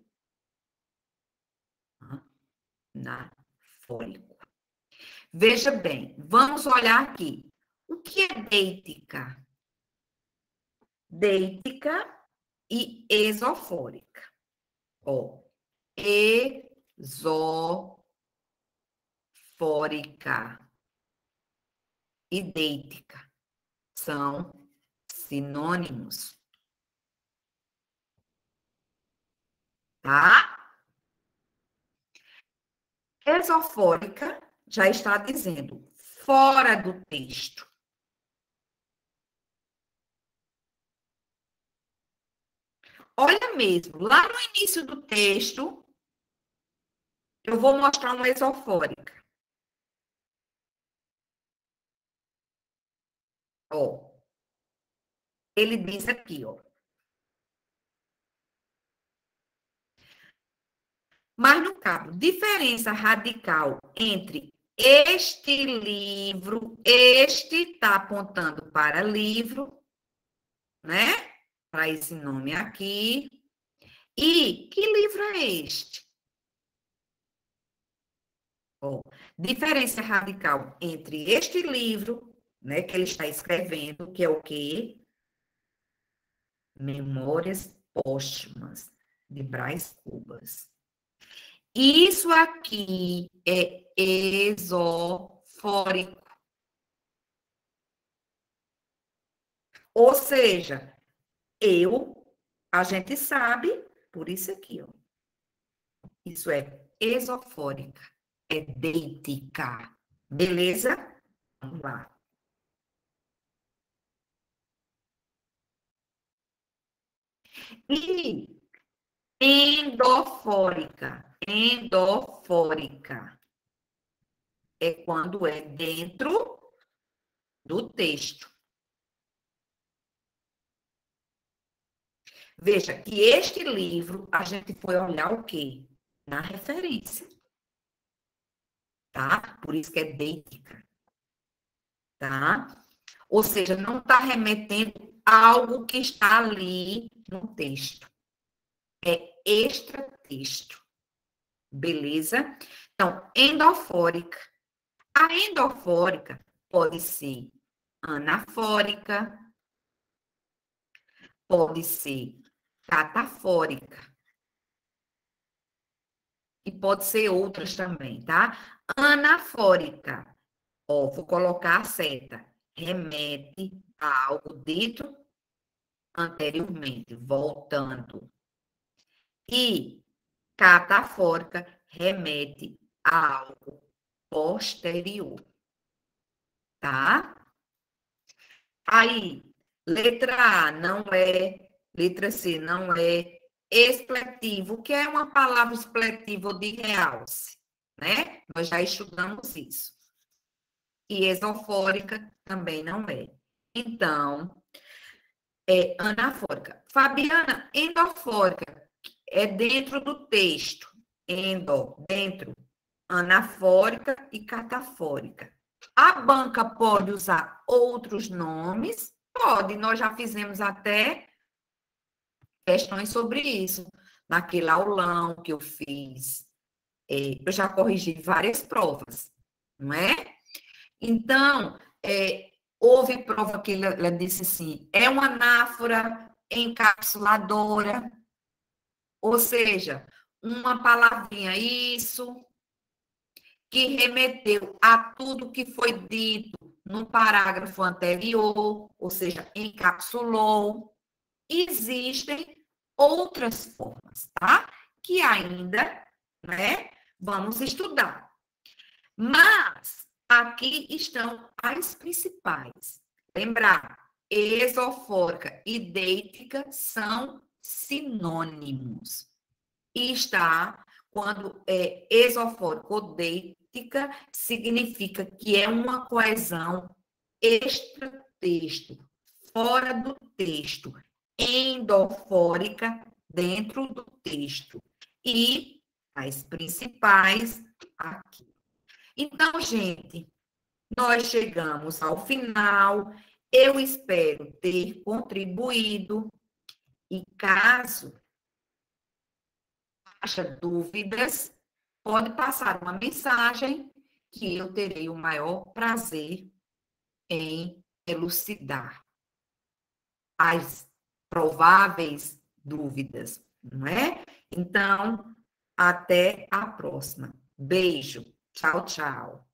Anafólico. Veja bem, vamos olhar aqui. O que é deítica? Deítica e esofórica. Ó, esofórica e deítica são sinônimos, tá? Esofórica já está dizendo fora do texto. Olha mesmo, lá no início do texto, eu vou mostrar uma esofórica. Ó, ele diz aqui, ó. Mas no caso, diferença radical entre este livro, este está apontando para livro, né? Para esse nome aqui. E que livro é este? Ó, diferença radical entre este livro, né, que ele está escrevendo, que é o quê? Memórias Póstumas, de Brás Cubas. Isso aqui é esofórico. Ou seja, a gente sabe, por isso aqui, ó. Isso é esofórica. é deítica. Beleza? Vamos lá. E endofórica. Endofórica é quando é dentro do texto. Veja que este livro, a gente foi olhar o quê? Na referência. Tá? Por isso que é deítica. Tá? Ou seja, não está remetendo a algo que está ali no texto. É extratexto. Beleza? Então, endofórica. A endofórica pode ser anafórica, pode ser catafórica. E pode ser outras também, tá? Anafórica. Ó, vou colocar a seta. Remete a algo dito anteriormente, voltando. E catafórica remete a algo posterior. Tá? Aí, letra A não é, letra C não é, expletivo, que é uma palavra expletiva de realce, né? Nós já estudamos isso. E esofórica também não é. Então, é anafórica. Fabiana, endofórica é dentro do texto. Endo, dentro. Anafórica e catafórica. A banca pode usar outros nomes? Pode, nós já fizemos até questões sobre isso. Naquele aulão que eu fiz, eu já corrigi várias provas, não é? Então, houve prova que ela disse assim, é uma anáfora encapsuladora, ou seja, uma palavrinha isso, que remeteu a tudo que foi dito no parágrafo anterior, ou seja, encapsulou. Existem outras formas, tá? Que ainda, né, vamos estudar. Mas aqui estão as principais. Lembrar, esofórica e deítica são sinônimos. E está, quando é esofórica ou deítica, significa que é uma coesão extra-texto, fora do texto, endofórica, dentro do texto. E as principais aqui. Então, gente, nós chegamos ao final. Eu espero ter contribuído. E caso haja dúvidas, pode passar uma mensagem que eu terei o maior prazer em elucidar as prováveis dúvidas, não é? Então, até a próxima. Beijo. Tchau, tchau.